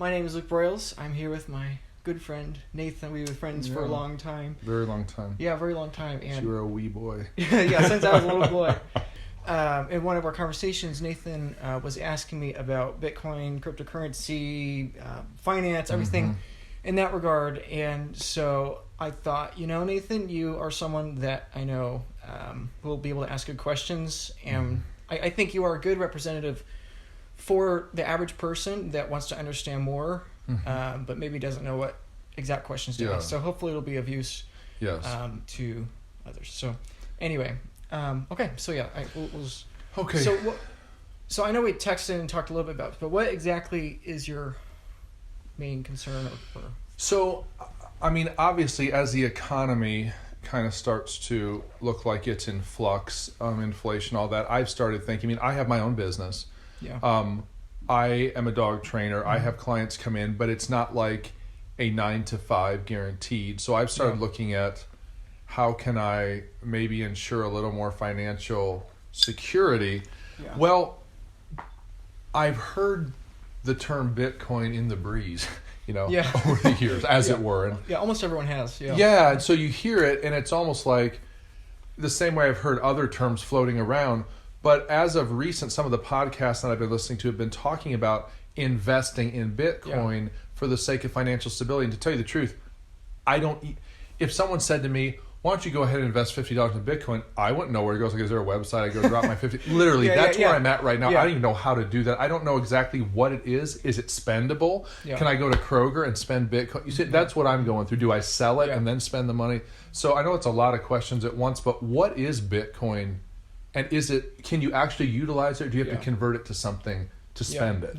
My name is Luke Broyles. I'm here with my good friend Nathan. We've been friends for a long time. Very long time. Yeah, very long time. And you were a wee boy. yeah, since I was a little boy. In one of our conversations, Nathan was asking me about Bitcoin, cryptocurrency, finance, everything in that regard. And so I thought, Nathan, you are someone that I know will be able to ask good questions. And I think you are a good representative for the average person that wants to understand more, but maybe doesn't know what exact questions to ask. So hopefully it'll be of use to others. So anyway, okay. So yeah, okay. So I know we texted and talked a little bit about it, but what exactly is your main concern? So, I mean, obviously, as the economy kind of starts to look like it's in flux, inflation, all that, I've started thinking, I have my own business. Yeah. I am a dog trainer. I have clients come in, but it's not like a 9 to 5 guaranteed. So I've started looking at how can I maybe ensure a little more financial security. Yeah. Well, I've heard the term Bitcoin in the breeze, over the years, as it were. And almost everyone has. Yeah, and so you hear it, and it's almost like the same way I've heard other terms floating around. But as of recent, some of the podcasts that I've been listening to have been talking about investing in Bitcoin for the sake of financial stability. And to tell you the truth, if someone said to me, why don't you go ahead and invest $50 in Bitcoin? I wouldn't know where it goes. Like, is there a website? I go drop my 50. Literally, that's where I'm at right now. I don't even know how to do that. I don't know exactly what it is. Is it spendable? Yeah. Can I go to Kroger and spend Bitcoin? You see, that's what I'm going through. Do I sell it and then spend the money? So I know it's a lot of questions at once, but what is Bitcoin? And can you actually utilize it, or do you have to convert it to something to spend it?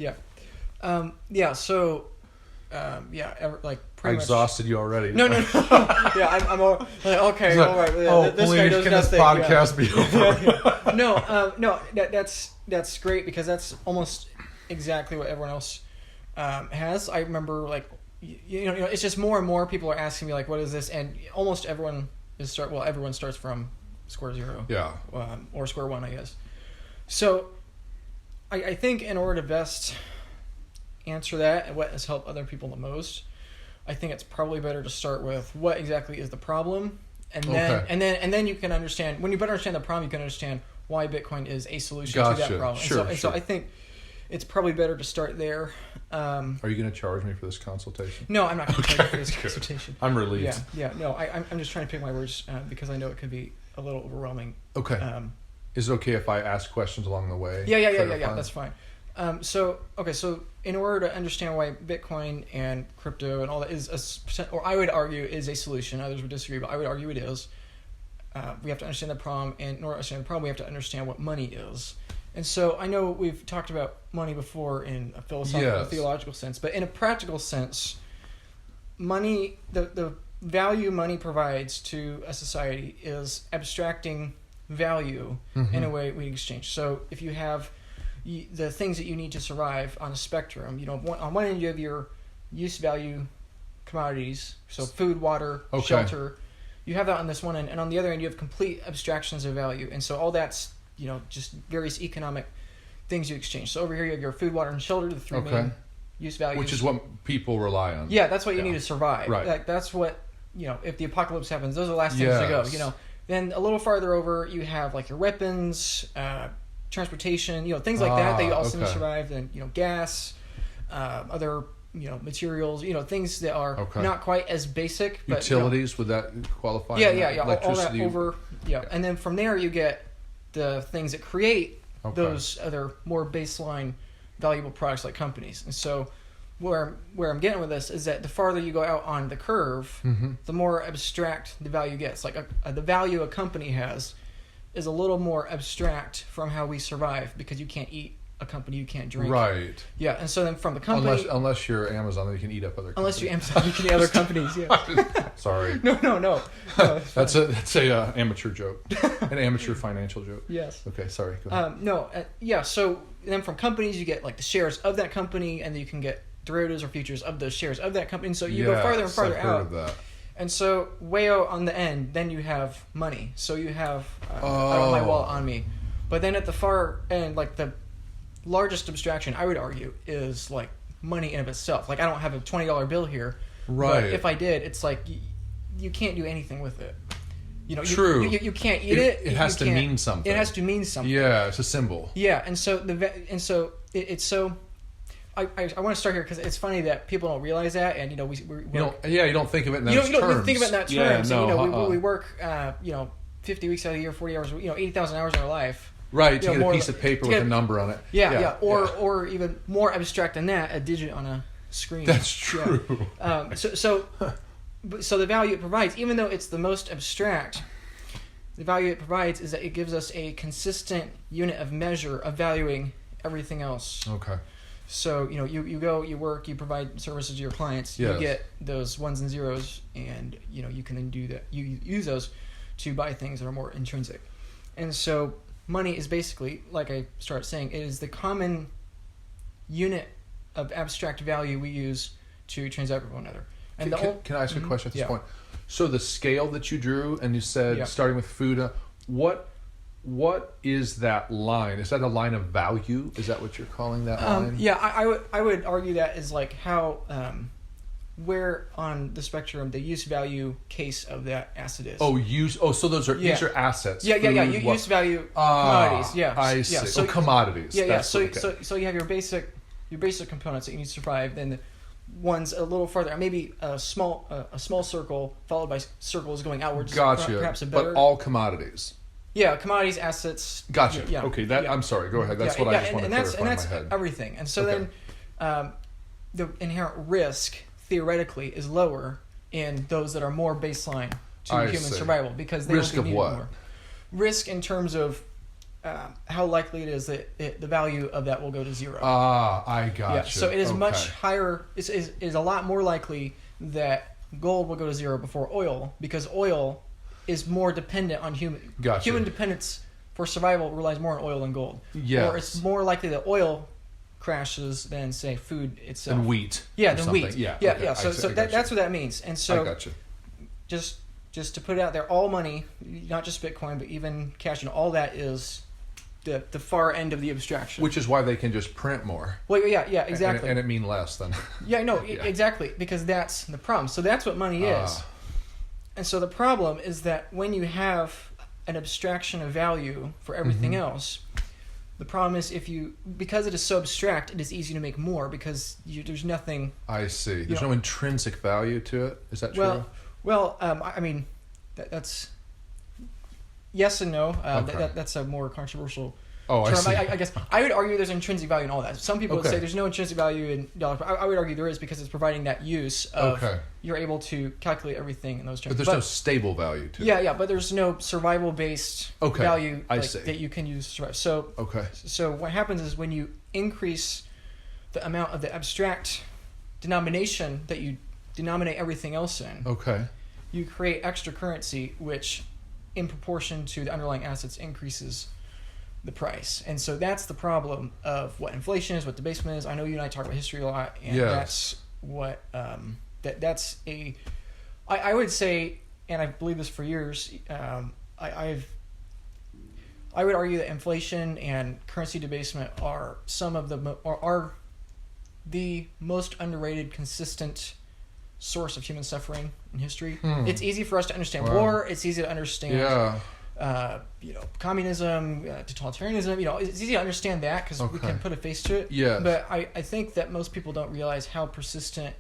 Pretty I exhausted you already. No. I'm all, okay, all right. This guy does nothing. Podcast be over? No, that's great, because that's almost exactly what everyone else has. I remember, it's just more and more people are asking me, what is this? And almost everyone everyone starts from square zero. Yeah. Or square one, I guess. So I think in order to best answer that and what has helped other people the most, I think it's probably better to start with what exactly is the problem, and then you can understand. When you better understand the problem, you can understand why Bitcoin is a solution to that problem. Sure. So I think it's probably better to start there. Are you going to charge me for this consultation? No, I'm not going to charge you for this consultation. I'm relieved. No, I'm just trying to pick my words because I know it can be a little overwhelming. Okay. Is it okay if I ask questions along the way? Yeah. That's fine. So in order to understand why Bitcoin and crypto and all that is or I would argue is a solution. Others would disagree, but I would argue it is. We have to understand the problem, and in order to understand the problem, we have to understand what money is. And so I know we've talked about money before in a philosophical, theological sense, but in a practical sense, money, the value money provides to a society is abstracting value in a way we exchange. So if you have the things that you need to survive on a spectrum, on one end you have your use value commodities, so food, water, shelter. You have that on this one end, and on the other end you have complete abstractions of value. And so all that's just various economic things you exchange. So over here you have your food, water, and shelter, the three main use values. Which is what people rely on. Yeah, that's what you need to survive. Right. That's what, if the apocalypse happens, those are the last things to go. Then a little farther over you have your weapons, transportation, things like that you also need to survive. Then, gas, other, materials, things that are not quite as basic. But, utilities, would that qualify? Yeah. Electricity. All that over. Yeah. And then from there you get the things that create those other more baseline valuable products like companies. And so where I'm getting with this is that the farther you go out on the curve, the more abstract the value gets. The value a company has is a little more abstract from how we survive, because you can't eat a company, you can't drink. Right. Yeah, and so then from the company... Unless you're Amazon, then you can eat up other companies. Unless you're Amazon, you can eat other companies, yeah. Sorry. No. That's a amateur joke. An amateur financial joke. Yes. Okay, sorry. Go ahead. So then from companies, you get the shares of that company, and then you can get derivatives or futures of those shares of that company. And so you go farther and farther out. Of that. And so way out on the end, then you have money. So you have... I don't have my wallet on me. But then at the far end, the largest abstraction, I would argue, is money in of itself. Like I don't have a $20 bill here, Right. but if I did, it's like you can't do anything with it. True. You can't eat it. It has to mean something. It has to mean something. Yeah, it's a symbol. Yeah, and so it's so. I want to start here because it's funny that people don't realize that, and we you don't think of it in those terms. You don't think of it in that terms. Yeah, no, we work 50 weeks out of the year, 40 hours, 80,000 hours in our life. Right, to get a piece of paper with a number on it. Yeah. Or even more abstract than that, a digit on a screen. That's true. Yeah. So the value it provides, even though it's the most abstract, the value it provides is that it gives us a consistent unit of measure of valuing everything else. Okay. So, you go, you work, you provide services to your clients, yes. You get those ones and zeros, and, you can then do that. You use those to buy things that are more intrinsic. And so money is basically, like I started saying, it is the common unit of abstract value we use to transact with one another. And can I ask you a question at this yeah. point? So the scale that you drew, and you said, starting with food, what is that line? Is that a line of value? Is that what you're calling that line? Yeah, I would argue that is like how where on the spectrum the use value case of that asset is. So these are assets. Yeah. Use value commodities. Yeah, I see. Yeah, so commodities. Yeah. So you have your basic components that you need to survive. Then the ones a little further, maybe a small circle followed by circles going outwards. Gotcha. Perhaps a better. But all commodities. Yeah, commodities, assets. Gotcha. Yeah. Okay, I'm sorry. Go ahead. That's what I just want to clarify in my head. And that's everything. And so then the inherent risk, theoretically, is lower in those that are more baseline to human survival because they risk don't of need what? More. Risk in terms of how likely it is that the value of that will go to zero. I gotcha. Yeah, so it is much higher. Is a lot more likely that gold will go to zero before oil because oil is more dependent on human. Gotcha. Human dependence for survival relies more on oil than gold. Yes. Or it's more likely that oil crashes than, say, food itself. And wheat. Yeah, than wheat. Yeah. Okay. So that's what that means. And so I gotcha. Just to put it out there, all money, not just Bitcoin, but even cash, all that is the far end of the abstraction. Which is why they can just print more. Well, yeah, exactly. And it mean less than. Yeah, no, exactly, because that's the problem. So that's what money is. And so the problem is that when you have an abstraction of value for everything else, the problem is because it is so abstract, it is easy to make more because there's nothing. I see. There's no intrinsic value to it. Is that true? Well, I mean, that's yes and no. Okay. That's a more controversial term. I see. I guess I would argue there's intrinsic value in all that. Some people would say there's no intrinsic value in dollars. I would argue there is because it's providing that use of you're able to calculate everything in those terms. But there's no stable value to it. Yeah, but there's no survival-based value that you can use to survive. So what happens is when you increase the amount of the abstract denomination that you denominate everything else in, you create extra currency, which in proportion to the underlying assets increases the price. And so that's the problem of what inflation is, what debasement is. I know you and I talk about history a lot, and that's what I would say, and I've believed this for years. I would argue that inflation and currency debasement are are the most underrated, consistent source of human suffering in history. It's easy for us to understand war. It's easy to understand communism, totalitarianism. It's easy to understand that because we can put a face to it. Yes. But I think that most people don't realize how persistent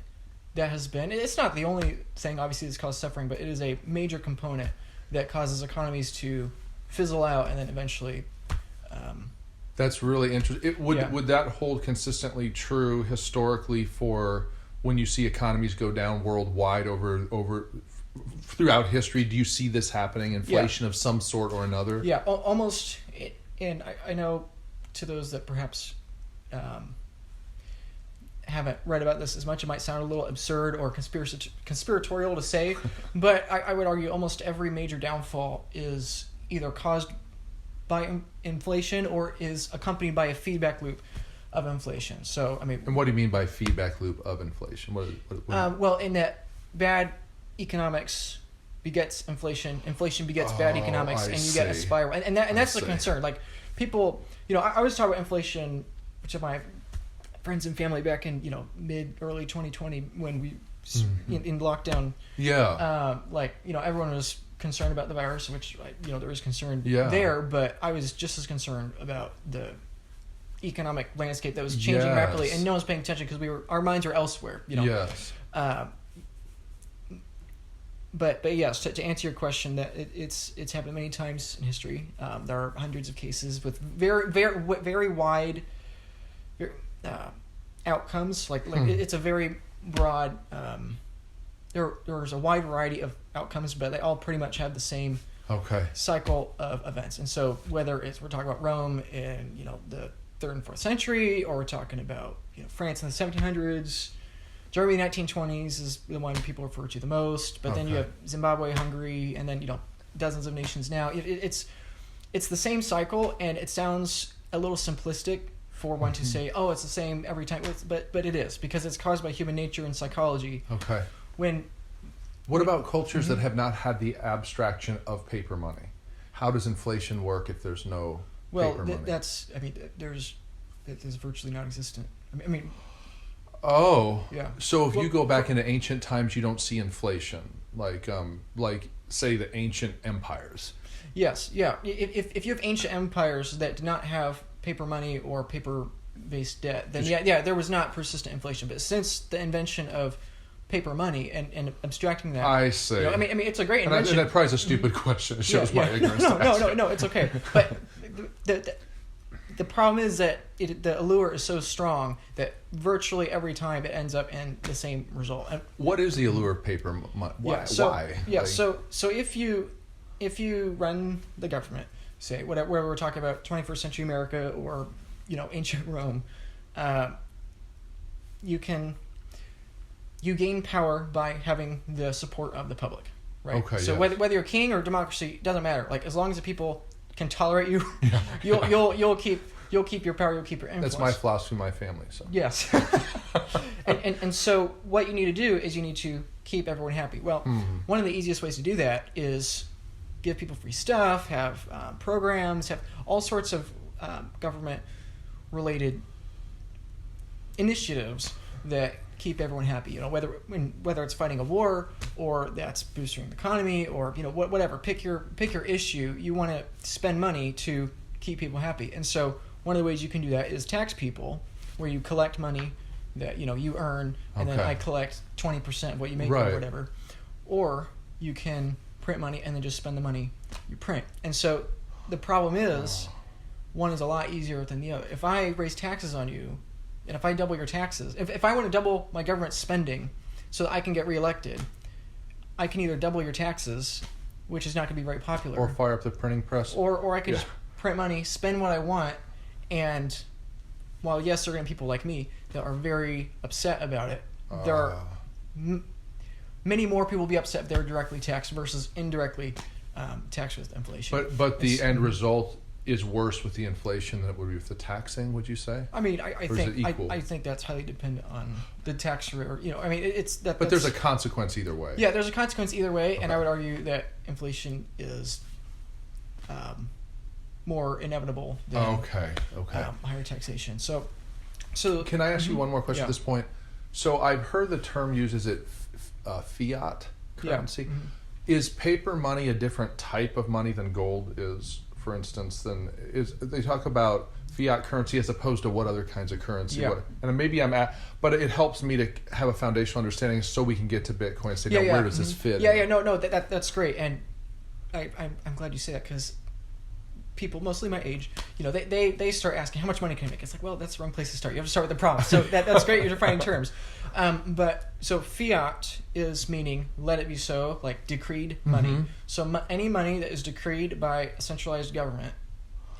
that has been. It's not the only thing, obviously, that's caused suffering, but it is a major component that causes economies to fizzle out and then eventually. That's really interesting. Would that hold consistently true historically for when you see economies go down worldwide over throughout history? Do you see this happening, inflation of some sort or another? Yeah, almost. And I know to those that perhaps haven't read about this as much, it might sound a little absurd or conspiratorial to say, but I would argue almost every major downfall is either caused by inflation or is accompanied by a feedback loop of inflation. So, I mean... And what do you mean by feedback loop of inflation? Well, in that bad economics begets inflation begets bad economics, and you get a spiral. And that's the concern. Like, people... I always talk about inflation, which is my friends and family back in early 2020 when we in lockdown. Yeah. Everyone was concerned about the virus, which there was concern Yeah. there, but I was just as concerned about the economic landscape that was changing rapidly, and no one's paying attention because our minds are elsewhere. Yes. But yes, to answer your question, that it's happened many times in history. There are hundreds of cases with very wide outcomes. It's a very broad. There's a wide variety of outcomes, but they all pretty much have the same cycle of events. And so whether we're talking about Rome in the 3rd and 4th century, or we're talking about France in the 1700s. Germany in the 1920s is the one people refer to the most, but then you have Zimbabwe, Hungary, and then dozens of nations now. It's the same cycle, and it sounds a little simplistic for one to say, oh, it's the same every time, but it is, because it's caused by human nature and psychology. Okay. What about cultures that have not had the abstraction of paper money? How does inflation work if there's no paper money? That's virtually non-existent. I mean. Oh, yeah. So if you go back into ancient times, you don't see inflation, like say the ancient empires. Yes, yeah. If you have ancient empires that did not have paper money or paper-based debt, then there was not persistent inflation. But since the invention of paper money and abstracting that, I see. I mean, it's a great invention. And that probably is a stupid question. It shows my ignorance. No, it's okay. But the problem is that the allure is so strong that virtually every time it ends up in the same result. And what is the allure of paper money? Why? Yeah. So if you run the government, say whatever we're talking about, 21st century America or ancient Rome, you gain power by having the support of the public, right? Okay. So yes. whether you're king or democracy, doesn't matter. As long as the people can tolerate you, you'll keep your power, you'll keep your influence. That's my philosophy, my family. So yes, and so what you need to do is you need to keep everyone happy. Well, one of the easiest ways to do that is give people free stuff, have programs, have all sorts of government-related initiatives that keep everyone happy. Whether it's fighting a war or that's boosting the economy or whatever. Pick your issue. You want to spend money to keep people happy, and so one of the ways you can do that is tax people, where you collect money that you earn, and then I collect 20% of what you make or whatever. Or you can print money and then just spend the money you print. And so the problem is, one is a lot easier than the other. If I raise taxes on you, and if I double your taxes, if I want to double my government spending so that I can get reelected, I can either double your taxes, which is not going to be very popular, or fire up the printing press, or I could just print money, spend what I want, and while yes, there are going to be people like me that are very upset about it, there are many more people will be upset if they're directly taxed versus indirectly taxed with inflation. But the end result is worse with the inflation than it would be with the taxing, would you say? I mean, I think that's highly dependent on the tax rate. Or, I mean, it's that. But there's a consequence either way. Yeah, there's a consequence either way, and I would argue that inflation is more inevitable than higher taxation. So can I ask you one more question at this point? So I've heard the term used, is it fiat currency? Yeah. Mm-hmm. Is paper money a different type of money than gold is? For instance, they talk about fiat currency as opposed to what other kinds of currency. Yeah. And maybe but it helps me to have a foundational understanding so we can get to Bitcoin and say, where does this fit? No, that's great, and I'm glad you say that, because people, mostly my age, they start asking, how much money can I make? It's like, well, that's the wrong place to start. You have to start with the problem. So that's great. You're defining terms. But so fiat is meaning let it be so, like decreed money. Mm-hmm. So any money that is decreed by a centralized government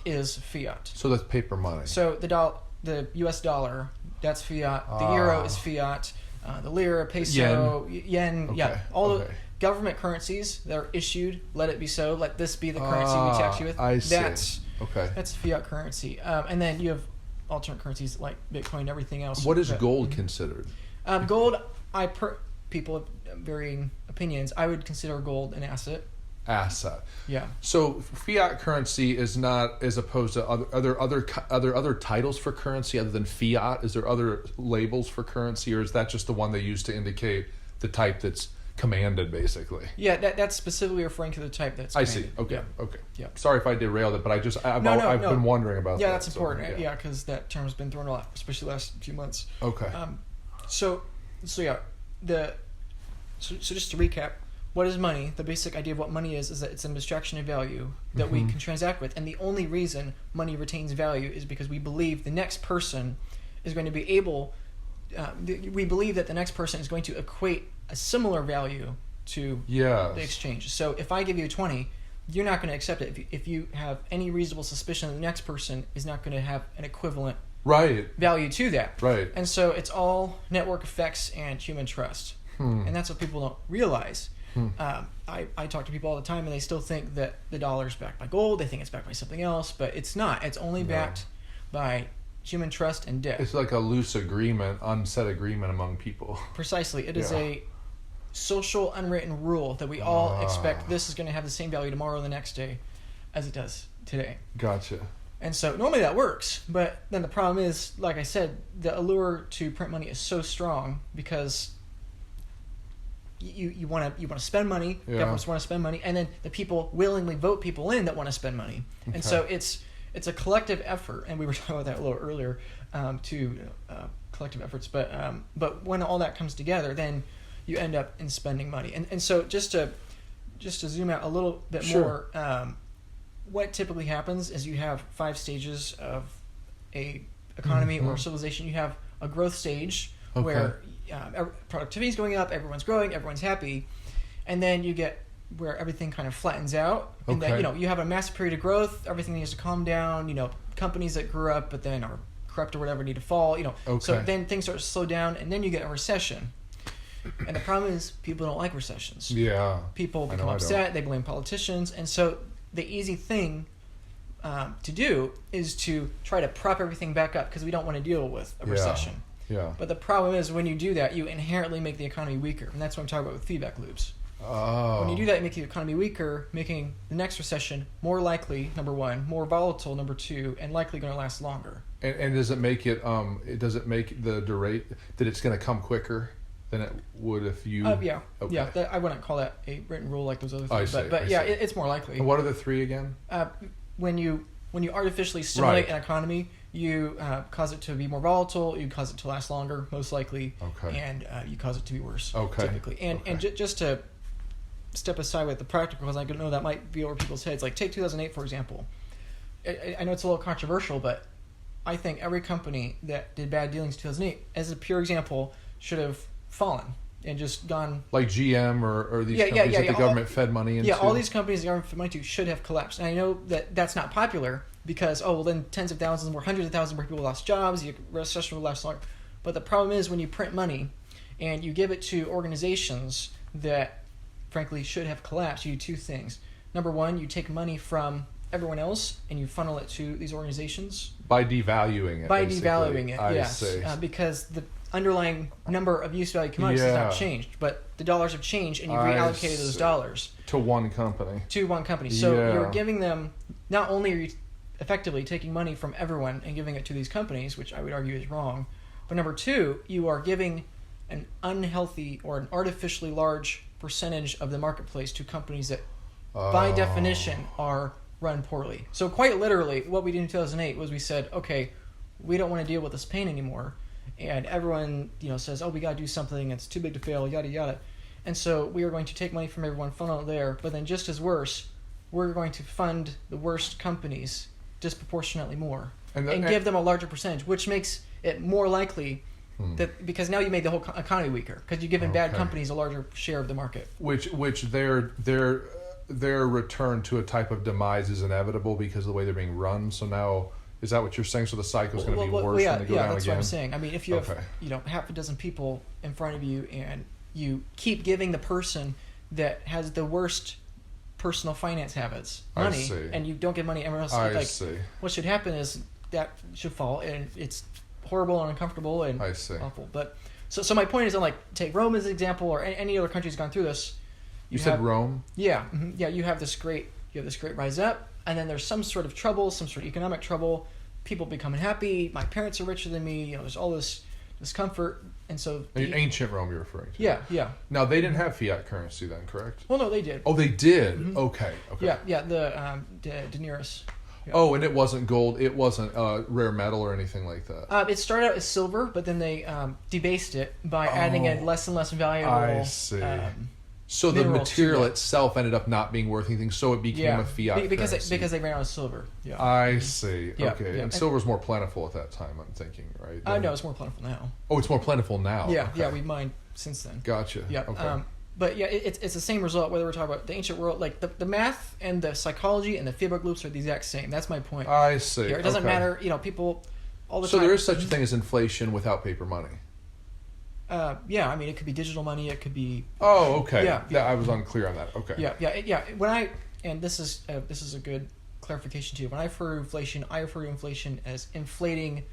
is fiat. So that's paper money. So the U.S. dollar, that's fiat. The euro is fiat. The lira, peso, yen, all the government currencies that are issued, let it be so. Let this be the currency we tax you with. I see. That's fiat currency. And then you have alternate currencies like Bitcoin and everything else. What is gold considered? Gold, people have varying opinions. I would consider gold an asset. asset. Yeah. So fiat currency is not, as opposed to other titles for currency other than fiat. Is there other labels for currency, or is that just the one they use to indicate the type that's commanded, basically? Yeah, that's specifically referring to the type that's I commanded. see. Okay. Yeah. Okay. Yeah. Sorry if I derailed it, but I've No. been wondering about that. Yeah, that's so, important. Yeah, because that term's been thrown a lot, especially the last few months. Okay. So yeah, so just to recap, what is money? The basic idea of what money is that it's an abstraction of value that we can transact with, and the only reason money retains value is because we believe the next person is going to be able. We believe that the next person is going to equate a similar value to the exchange. So if I give you 20, you're not going to accept it if you have any reasonable suspicion that the next person is not going to have an equivalent value to that. Right. And so it's all network effects and human trust. And that's what people don't realize. I talk to people all the time, and they still think that the dollar is backed by gold. They think it's backed by something else, but it's not. It's only backed by human trust and debt. It's like a loose agreement, unsaid agreement among people. Precisely. It is a social unwritten rule that we all expect this is going to have the same value tomorrow and the next day as it does today. Gotcha. And so normally that works, but then the problem is, like I said, the allure to print money is so strong because you want to spend money, governments want to spend money, and then the people willingly vote people in that want to spend money. And so it's a collective effort, and we were talking about that a little earlier, collective efforts. But when all that comes together, then you end up in spending money. And so just to zoom out a little bit more, what typically happens is you have 5 stages of a economy or civilization. You have a growth stage where productivity is going up, everyone's growing, everyone's happy, and then you get where everything kind of flattens out, and then you have a massive period of growth, everything needs to calm down, companies that grew up but then are corrupt or whatever need to fall, so then things start to slow down, and then you get a recession. And the problem is people don't like recessions. People become upset, they blame politicians, and so the easy thing to do is to try to prop everything back up because we don't want to deal with a recession. But the problem is when you do that, you inherently make the economy weaker, and that's what I'm talking about with feedback loops. When you do that, you make the economy weaker, making the next recession more likely, number one, more volatile, number two, and likely going to last longer. And does it make it? Does it make the durate that it's going to come quicker than it would if you? I wouldn't call that a written rule like those other things, but it's more likely. And what are the 3 again? When you artificially stimulate an economy, you cause it to be more volatile, you cause it to last longer, most likely, and you cause it to be worse, typically. And just to step aside with the practical, because I know that might be over people's heads. Like take 2008 for example. I know it's a little controversial, but I think every company that did bad dealings in 2008, as a pure example, should have fallen and just gone. Like GM or these companies that the government fed money into. Yeah, all these companies the government fed money to should have collapsed. And I know that that's not popular because, then tens of thousands more, hundreds of thousands more people lost jobs, the recession will last longer. But the problem is when you print money and you give it to organizations that frankly should have collapsed, you do 2 things. Number one, you take money from everyone else and you funnel it to these organizations. By devaluing it. Devaluing it, yes. See. Because the underlying number of use value commodities has not changed, but the dollars have changed and you've reallocated those dollars. To one company. So you're giving them, not only are you effectively taking money from everyone and giving it to these companies, which I would argue is wrong, but number 2, you are giving an unhealthy or an artificially large percentage of the marketplace to companies that by definition are run poorly. So quite literally what we did in 2008 was we said, okay, we don't want to deal with this pain anymore, and everyone says, we got to do something, it's too big to fail, yada yada, and so we are going to take money from everyone, funnel it there, but then just as worse, we're going to fund the worst companies disproportionately more and give them a larger percentage, which makes it more likely that, because now you made the whole economy weaker because you've given bad companies a larger share of the market, which their return to a type of demise is inevitable because of the way they're being run. So now, is that what you're saying? So the cycle is going to be worse when they go down again? Yeah, that's what I'm saying. I mean, if you have half a dozen people in front of you and you keep giving the person that has the worst personal finance habits money, and you don't give money everyone else, what should happen is that should fall, and it's horrible and uncomfortable and awful. But so my point is, take Rome as an example, or any other country that's gone through this. You said Rome? Yeah. Mm-hmm. Yeah, you have this great rise up, and then there's some sort of trouble, some sort of economic trouble. People become unhappy. My parents are richer than me. There's all this discomfort, and so ancient Rome you're referring to. Yeah. Now they didn't have fiat currency then, correct? Well, no, they did. Oh, they did. Mm-hmm. Okay. Yeah. The denarius. Yeah. Oh, and it wasn't gold. It wasn't rare metal or anything like that. It started out as silver, but then they debased it by adding in less and less valuable. I see. So the material itself ended up not being worth anything, so it became a fiat currency. Because they ran out of silver. Yeah. I see. Yeah, okay. yeah. And silver's more plentiful at that time, I'm thinking, right? No, it's more plentiful now. Oh, it's more plentiful now. Yeah, okay. yeah, we've mined since then. Gotcha. Yeah. Okay. But yeah, it's the same result whether we're talking about the ancient world, like the math and the psychology and the feedback loops are the exact same. That's my point. I see. Here. It doesn't matter, people all the time. So there is such a thing as inflation without paper money. Yeah, I mean, it could be digital money. It could be. Oh, okay. Yeah. I was unclear on that. Okay. Yeah. And this is a good clarification too. When I refer to inflation, I refer to inflation as inflating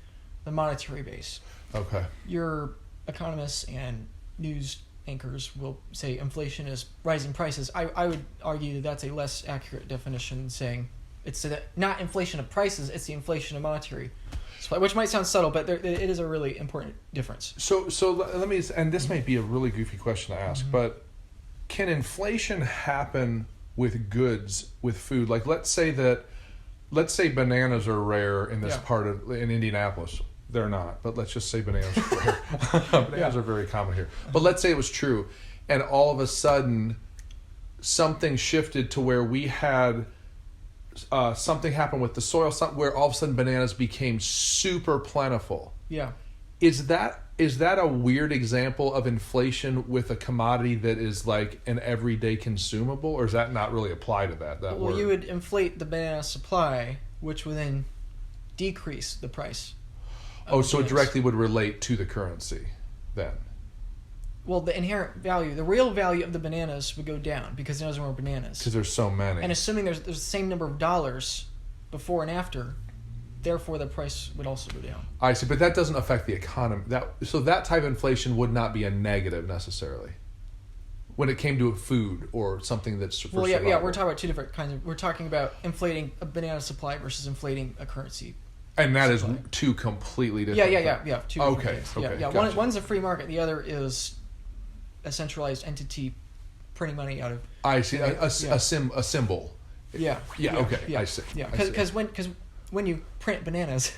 the monetary base. Okay. Your economists and news anchors will say inflation is rising prices. I would argue that that's a less accurate definition than saying it's not inflation of prices, it's the inflation of monetary supply, which might sound subtle, but it is a really important difference. So let me, and this might be a really goofy question to ask, but can inflation happen with goods, with food? Like let's say bananas are rare in this part of in Indianapolis. They're not, but let's just say bananas are rare. Bananas are very common here. But let's say it was true, and all of a sudden something shifted to where we had something happen with the soil, where all of a sudden bananas became super plentiful. Yeah. Is that a weird example of inflation with a commodity that is like an everyday consumable, or does that not really apply to that Well, word? you would inflate the banana supply, which would then decrease the price. Oh, so it directly would relate to the currency then? Well, the inherent value, the real value of the bananas would go down because there's more bananas. Because there's so many. And assuming there's the same number of dollars before and after, therefore the price would also go down. I see, but that doesn't affect the economy. So that type of inflation would not be a negative necessarily when it came to food or something that's for survival. Yeah, we're talking about two different kinds of. We're talking about inflating a banana supply versus inflating a currency. And that supply. Is two completely different. Yeah. Two different things. Okay. Yeah. Gotcha. One's a free market. The other is a centralized entity printing money out of. I see. A symbol. Yeah. Okay. I see. Yeah. Because when you print bananas,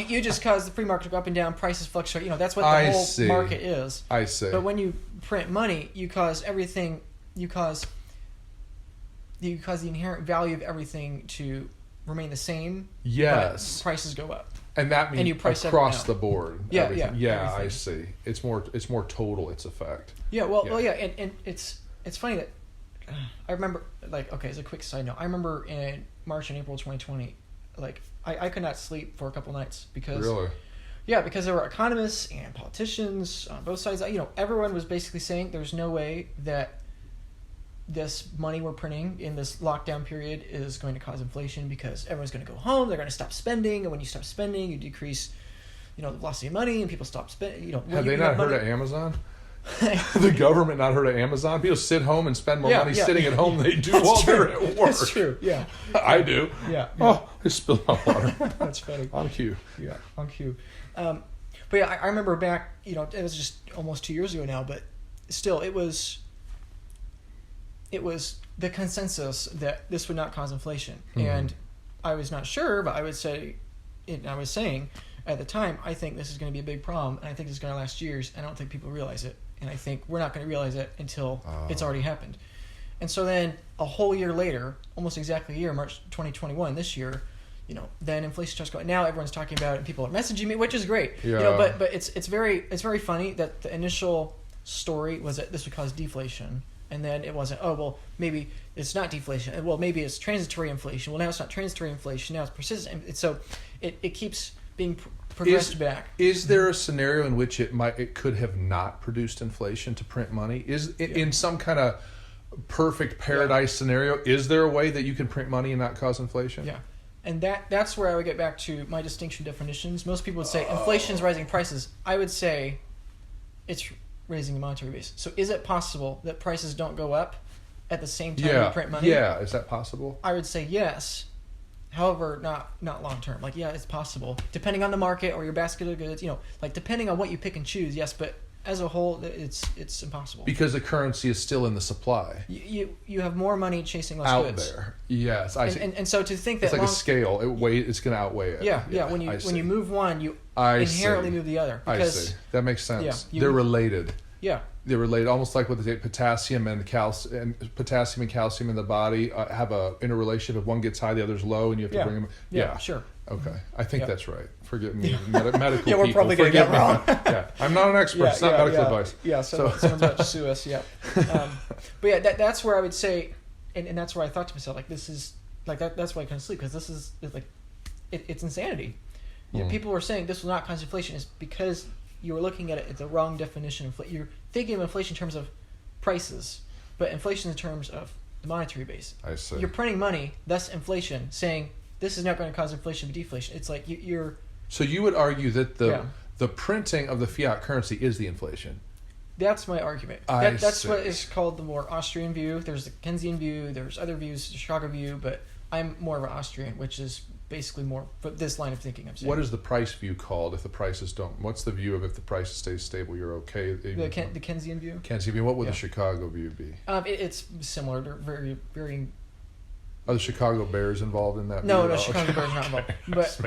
you just cause the free market to go up and down, prices fluctuate. That's what the whole market is. I see. But when you print money, you cause everything. You cause the inherent value of everything to remain the same. Yes. But prices go up. And that means you price across the board. Yeah. Everything. Yeah. I see. It's more total, its effect. Yeah. Well. And it's funny that I remember, as a quick side note, I remember in March and April 2020, I could not sleep for a couple nights because. Really? Yeah, because there were economists and politicians on both sides. Everyone was basically saying there's no way that this money we're printing in this lockdown period is going to cause inflation because everyone's going to go home, they're going to stop spending, and when you stop spending, you decrease, the velocity of money, and people stop spending. Have they not heard of Amazon? The government not heard of Amazon? People sit home and spend more money sitting at home than they do while they're at work. That's true. Yeah, I do. Yeah. Oh, I spilled my water. That's funny. On cue. Yeah, on cue. But yeah, I remember back. It was just almost 2 years ago now, but still, it was the consensus that this would not cause inflation, and I was not sure, but I was saying at the time, I think this is going to be a big problem, and I think it's going to last years. I don't think people realize it, and I think we're not going to realize it until it's already happened. And so then a whole year later, almost exactly a year, March 2021, this year, then inflation starts going. Now everyone's talking about it, and people are messaging me, which is great. Yeah. But it's very funny that the initial story was that this would cause deflation. And then it wasn't, maybe it's not deflation. Well, maybe it's transitory inflation. Well, now it's not transitory inflation. Now it's persistent. So it keeps being progressed back. Is there a scenario in which it could have not produced inflation to print money? In some kind of perfect paradise scenario, is there a way that you can print money and not cause inflation? Yeah. And that's where I would get back to my distinction definitions. Most people would say inflation is rising prices. I would say it's raising the monetary base. So is it possible that prices don't go up at the same time we print money. Yeah, is that possible? I would say yes. However, not long term. Like, yeah, it's possible. Depending on the market or your basket of goods, like depending on what you pick and choose, yes, but as a whole, it's impossible. Because the currency is still in the supply. You have more money chasing less out goods. There. Yes, I see. And so to think that it's like a scale. It's going to outweigh it. Yeah. When you move one, you inherently move the other. Because, I see. That makes sense. Yeah, they're related. Yeah. They're related, almost like with the potassium and calcium in the body have a interrelation. If one gets high, the other's low, and you have to bring them. Yeah, sure. Okay, I think that's right. Forget me, medical people. Yeah, we're probably getting that wrong. Yeah, I'm not an expert. It's not medical advice. Yeah, so someone's about to sue us. Yeah, but yeah, that's where I would say, and that's where I thought to myself, like, this is like that. That's why I couldn't sleep, because this is like, it's insanity. People were saying this was not cause inflation is because you were looking at it at the wrong definition. You're thinking of inflation in terms of prices, but inflation in terms of the monetary base. I see. You're printing money, thus inflation, saying this is not going to cause inflation but deflation. It's like you're... So you would argue that the printing of the fiat currency is the inflation? That's my argument. That's what is called the more Austrian view. There's the Keynesian view. There's other views, the Chicago view, but I'm more of an Austrian, which is basically more for this line of thinking. I'm saying. What is the price view called if the prices don't? What's the view of if the price stays stable, you're okay? The Keynesian view? Keynesian view. What would the Chicago view be? It's similar. They're very, very... Are the Chicago Bears involved in that? No, Chicago Bears not involved. But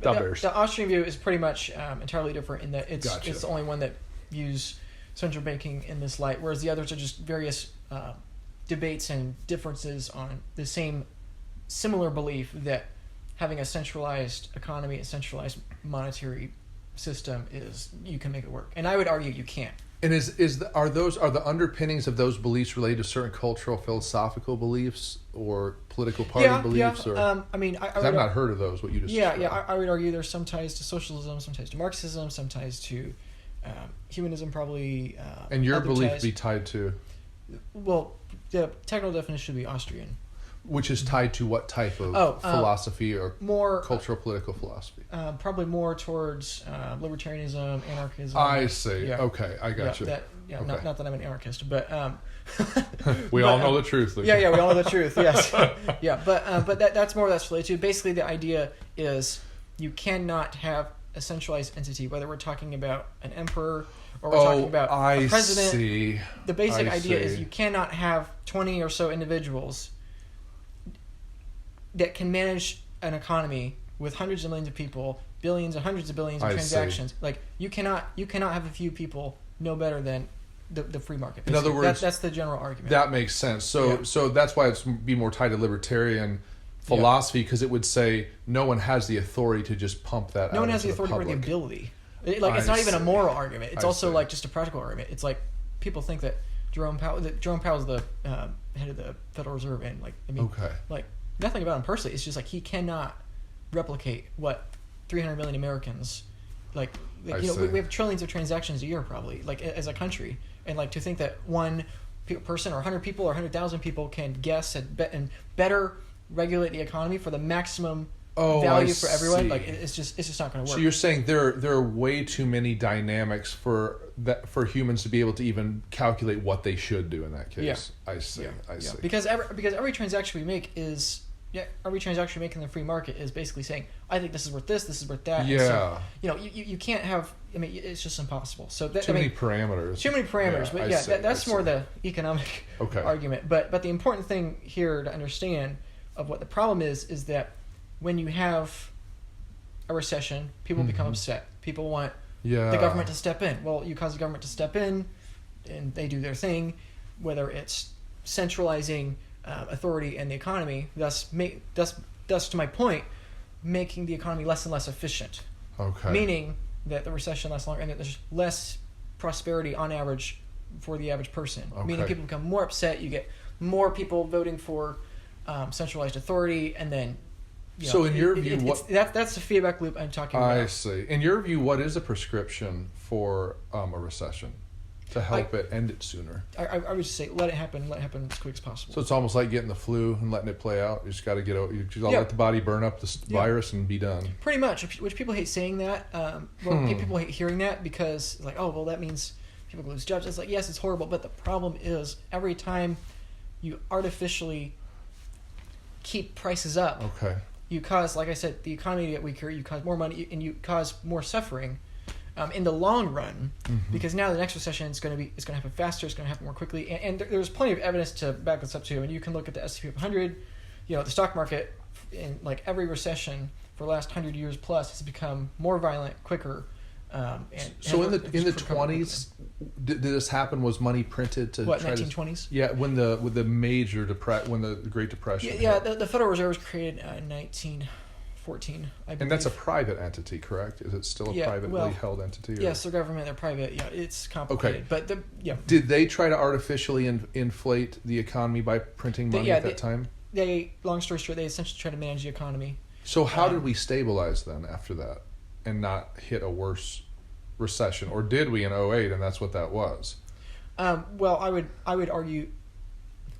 Bears. The Austrian view is pretty much entirely different in that it's the only one that views central banking in this light, whereas the others are just various debates and differences on the similar belief that having a centralized economy, a centralized monetary system you can make it work. And I would argue you can't. And are the underpinnings of those beliefs related to certain cultural, philosophical beliefs or political party beliefs? Yeah. Or, I've not heard of those. What you just described. I would argue there's some ties to socialism, some ties to Marxism, some ties to humanism, probably. And your belief be tied to? Well, the technical definition would be Austrian. Which is tied to what type of philosophy or more cultural political philosophy? Probably more towards libertarianism, anarchism. I see. Yeah. Okay, I got you. Okay. Not that I'm an anarchist, but we all know the truth. Yeah, we all know the truth. Yes, but that's more that's related to. Basically, the idea is you cannot have a centralized entity, whether we're talking about an emperor or we're talking about a president. See. The basic idea is you cannot have 20 or so individuals that can manage an economy with hundreds of millions of people, billions and hundreds of billions of transactions. Like you cannot have a few people know better than the free market. Basically. In other words, that's the general argument. That makes sense. So that's why it's be more tied to libertarian philosophy, because it would say no one has the authority to just pump that. No one has the authority or the ability. It's not even a moral argument. It's also like just a practical argument. It's like people think that Jerome Powell is the head of the Federal Reserve, and nothing about him personally. It's just like he cannot replicate what 300 million Americans we have trillions of transactions a year probably as a country, and to think that one person or 100 people or 100,000 people can guess and better regulate the economy for the maximum value for everyone. It's just not going to work. So you're saying there are way too many dynamics for humans to be able to even calculate what they should do in that case. Yeah. I see. Because every transaction we make every transaction we make in the free market is basically saying, I think this is worth this is worth that. Yeah. So, you can't have. It's just impossible. So too many parameters. But that's more the economic argument. But the important thing here to understand of what the problem is that when you have a recession, people become upset. People want the government to step in. Well, you cause the government to step in, and they do their thing, whether it's centralizing authority in the economy, thus to my point, making the economy less and less efficient. Okay. Meaning that the recession lasts longer and that there's less prosperity on average for the average person. Okay. Meaning people become more upset. You get more people voting for centralized authority, and then. So in your view, that's the feedback loop I'm talking about. I see. In your view, what is a prescription for a recession to help it end it sooner? I would just say let it happen as quick as possible. So it's almost like getting the flu and letting it play out. You just got to get over. You just let the body burn up the virus and be done. Pretty much. Which people hate saying that. People hate hearing that because that means people lose jobs. It's like, yes, it's horrible, but the problem is every time you artificially keep prices up. Okay. You cause, like I said, the economy to get weaker. You cause more money, and you cause more suffering in the long run. Because now the next recession is going to happen faster. It's going to happen more quickly, and there's plenty of evidence to back this up too. And you can look at the S&P 500. The stock market in like every recession for the last 100 years plus has become more violent, quicker. So in the 20s, did this happen? Was money printed to what, try 1920s? Yeah, when the when the Great Depression. Yeah, the Federal Reserve was created in 1914. I believe. And that's a private entity, correct? Is it still a privately held entity? Or? Yes, they're government. They're private. Yeah, it's complicated. Okay, but did they try to artificially inflate the economy by printing money at that time? Long story short, they essentially tried to manage the economy. So how did we stabilize then after that and not hit a worse recession? Or did we in 2008 and that's what that was? Well, I would argue,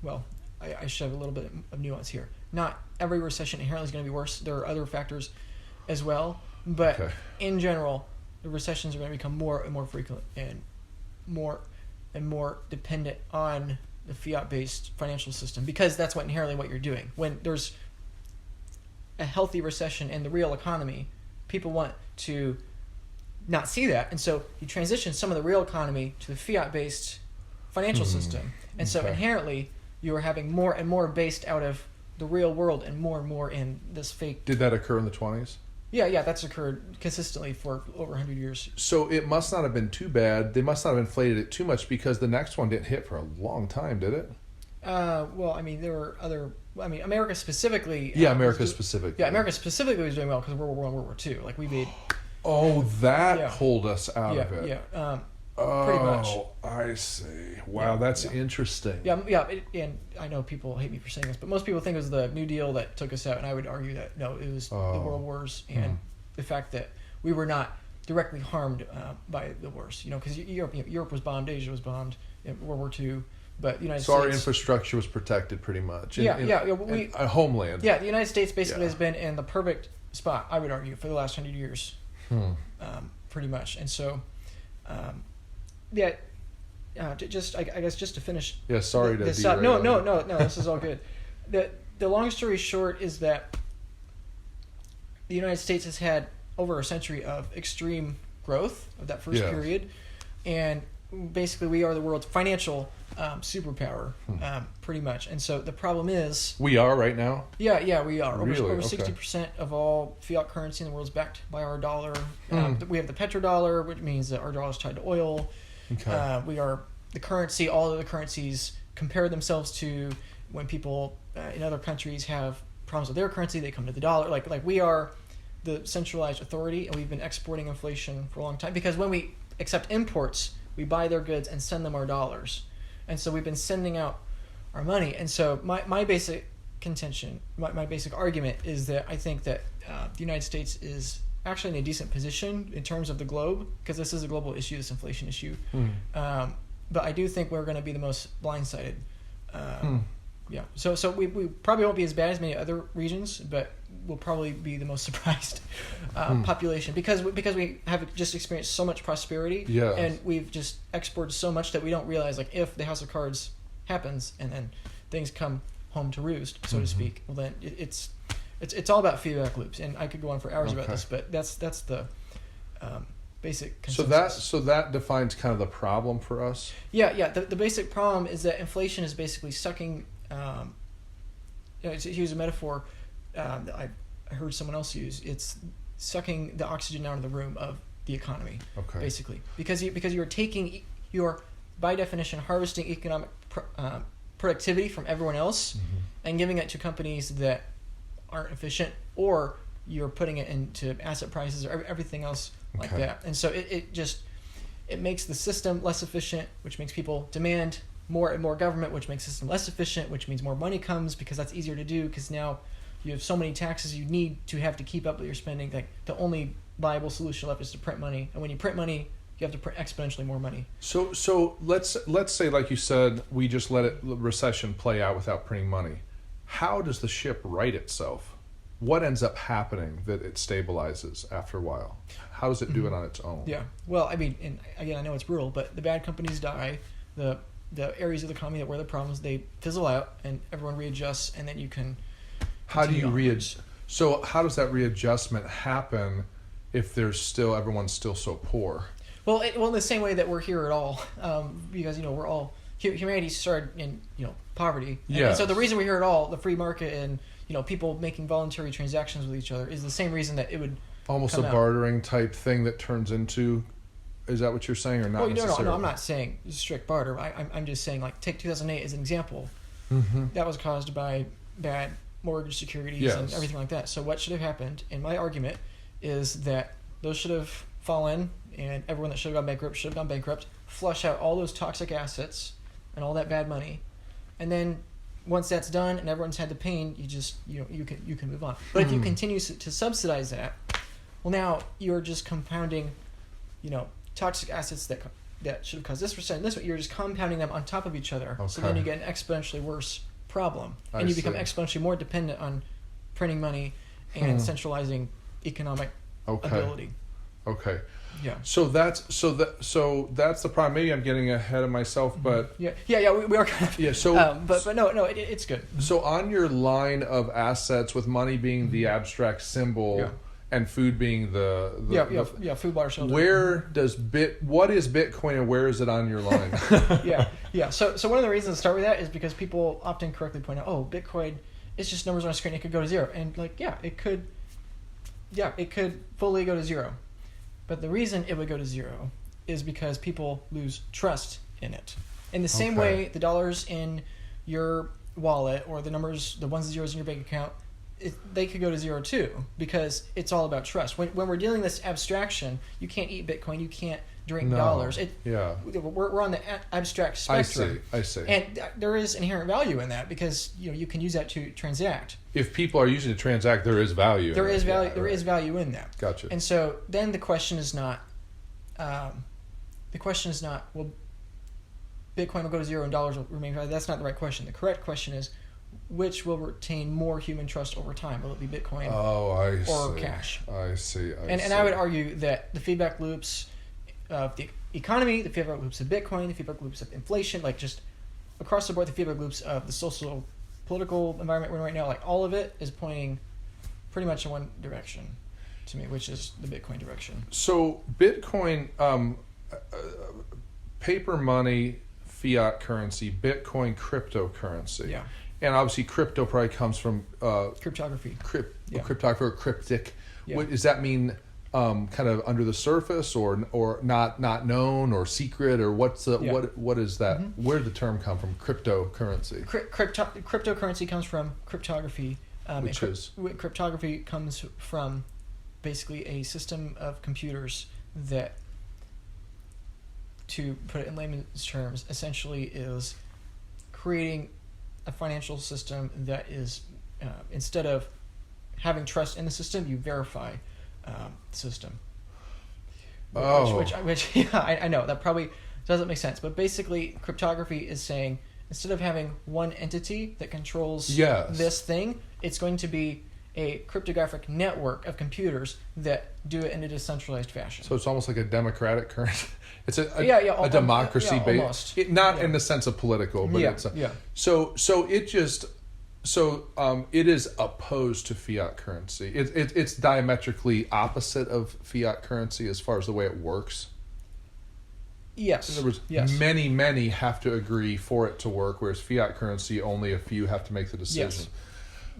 well, I should have a little bit of nuance here. Not every recession inherently is going to be worse. There are other factors as well. But in general, the recessions are going to become more and more frequent and more dependent on the fiat-based financial system, because that's what you're doing. When there's a healthy recession in the real economy, people want to not see that, and so you transition some of the real economy to the fiat-based financial system, and so inherently you are having more and more based out of the real world and more in this fake. Did that occur in the 20s? Yeah, that's occurred consistently for over 100 years. So it must not have been too bad. They must not have inflated it too much, because the next one didn't hit for a long time, did it? Well, I mean, there were other. I mean, America specifically. America specifically. Yeah, America specifically was doing well because World War I, World War II. Like we made. Oh, that pulled us out of it. Yeah. Pretty much. I see. Wow, that's interesting. Yeah, and I know people hate me for saying this, but most people think it was the New Deal that took us out, and I would argue that no, it was the World Wars and the fact that we were not directly harmed by the wars. Because Europe was bombed, Asia was bombed in World War II, but the United States. So our infrastructure was protected pretty much. A homeland. Yeah, the United States basically has been in the perfect spot, I would argue, for the last 100 years, pretty much, and so. Just I guess just to finish. Yeah, sorry to this up. No. This is all good. The long story short is that the United States has had over a century of extreme growth of that first period, and basically we are the world's financial superpower, pretty much. And so the problem is we are right now. Yeah, we are. Really? Over 60% of all fiat currency in the world is backed by our dollar. We have the petrodollar, which means that our dollar is tied to oil. Okay. We are the currency. All of the currencies compare themselves to when people in other countries have problems with their currency, they come to the dollar. Like we are the centralized authority, and we've been exporting inflation for a long time, because when we accept imports, we buy their goods and send them our dollars. And so we've been sending out our money. And so my basic contention, my basic argument is that I think that the United States is actually in a decent position in terms of the globe, because this is a global issue, this inflation issue. But I do think we're going to be the most blindsided. Yeah. So we probably won't be as bad as many other regions, but we'll probably be the most surprised population, because we have just experienced so much prosperity, and we've just exported so much that we don't realize, like, if the House of Cards happens and then things come home to roost, so to speak, well then it's all about feedback loops, and I could go on for hours about this, but that's the basic consensus. So that defines kind of the problem for us. Yeah. The basic problem is that inflation is basically sucking. To use a metaphor that I heard someone else use, it's sucking the oxygen out of the room of the economy, basically, because you're by definition harvesting economic productivity from everyone else and giving it to companies that aren't efficient, or you're putting it into asset prices or everything else like that. And so it makes the system less efficient, which makes people demand more and more government, which makes the system less efficient, which means more money comes, because that's easier to do, because now you have so many taxes you need to have to keep up with your spending. Like, the only viable solution left is to print money, and when you print money, you have to print exponentially more money. So let's say, like you said, we just let recession play out without printing money. How does the ship right itself? What ends up happening that it stabilizes after a while? How does it do it on its own? Yeah. Well, I mean, and again, I know it's brutal, but the bad companies die, the the areas of the economy that were the problems, they fizzle out and everyone readjusts, and then you can. How do you continue readjust? So how does that readjustment happen if everyone's still so poor? Well, in the same way that we're here at all, because we're all humanity started in poverty. And so the reason we're here at all, the free market and people making voluntary transactions with each other, is the same reason that it would almost a bartering type thing that turns into. Is that what you're saying, or not necessarily? No, I'm not saying strict barter. I'm just saying, like, take 2008 as an example. Mm-hmm. That was caused by bad mortgage securities and everything like that. So what should have happened, in my argument, is that those should have fallen, and everyone that should have gone bankrupt should have gone bankrupt, flush out all those toxic assets and all that bad money, and then once that's done and everyone's had the pain, you can move on. But if you continue to subsidize that, well, now you're just compounding, toxic assets that should have caused this percent, this, you're just compounding them on top of each other. Okay. So then you get an exponentially worse problem, and you become exponentially more dependent on printing money and centralizing economic ability. Okay. Yeah. So that's the problem. Maybe I'm getting ahead of myself, but we are kind of. Yeah. So but no, it's good. So on your line of assets, with money being the abstract symbol, and food being the food, water, shelter. What is Bitcoin, and where is it on your line? So one of the reasons to start with that is because people often correctly point out, Bitcoin, it's just numbers on a screen. It could go to zero, and it could fully go to zero. But the reason it would go to zero is because people lose trust in it. In the same way, the dollars in your wallet or the numbers, the ones and zeros in your bank account, they could go to zero too, because it's all about trust. When we're dealing this abstraction, you can't eat Bitcoin, you can't drink dollars. We're on the abstract spectrum. I see. And there is inherent value in that, because you can use that to transact. If people are using it to transact, there is value. There is value. There is value in that. Gotcha. And so then the question is not, well, Bitcoin will go to zero and dollars will remain value. That's not the right question. The correct question is, which will retain more human trust over time? Will it be Bitcoin or cash? I see. And I would argue that the feedback loops of the economy, the feedback loops of Bitcoin, the feedback loops of inflation, like just across the board, the feedback loops of the social, political environment we're in right now, like all of it is pointing pretty much in one direction to me, which is the Bitcoin direction. So Bitcoin, paper money, fiat currency, Bitcoin, cryptocurrency. Yeah. And obviously, crypto probably comes from cryptography. Cryptography or cryptic. Yeah. What does that mean? Kind of under the surface, or not known, or secret, or what is that? Mm-hmm. Where did the term come from? Cryptocurrency. Cryptocurrency comes from cryptography. Cryptography comes from basically a system of computers that, to put it in layman's terms, essentially is creating a financial system that is, instead of having trust in the system, you verify the system. Which I know that probably doesn't make sense, but basically cryptography is saying, instead of having one entity that controls this thing, it's going to be a cryptographic network of computers that do it in a decentralized fashion. So it's almost like a democratic currency. It's a democracy based, not in the sense of political, but it is opposed to fiat currency. It's diametrically opposite of fiat currency as far as the way it works. Yes. In other words, many have to agree for it to work, whereas fiat currency, only a few have to make the decision. Yes.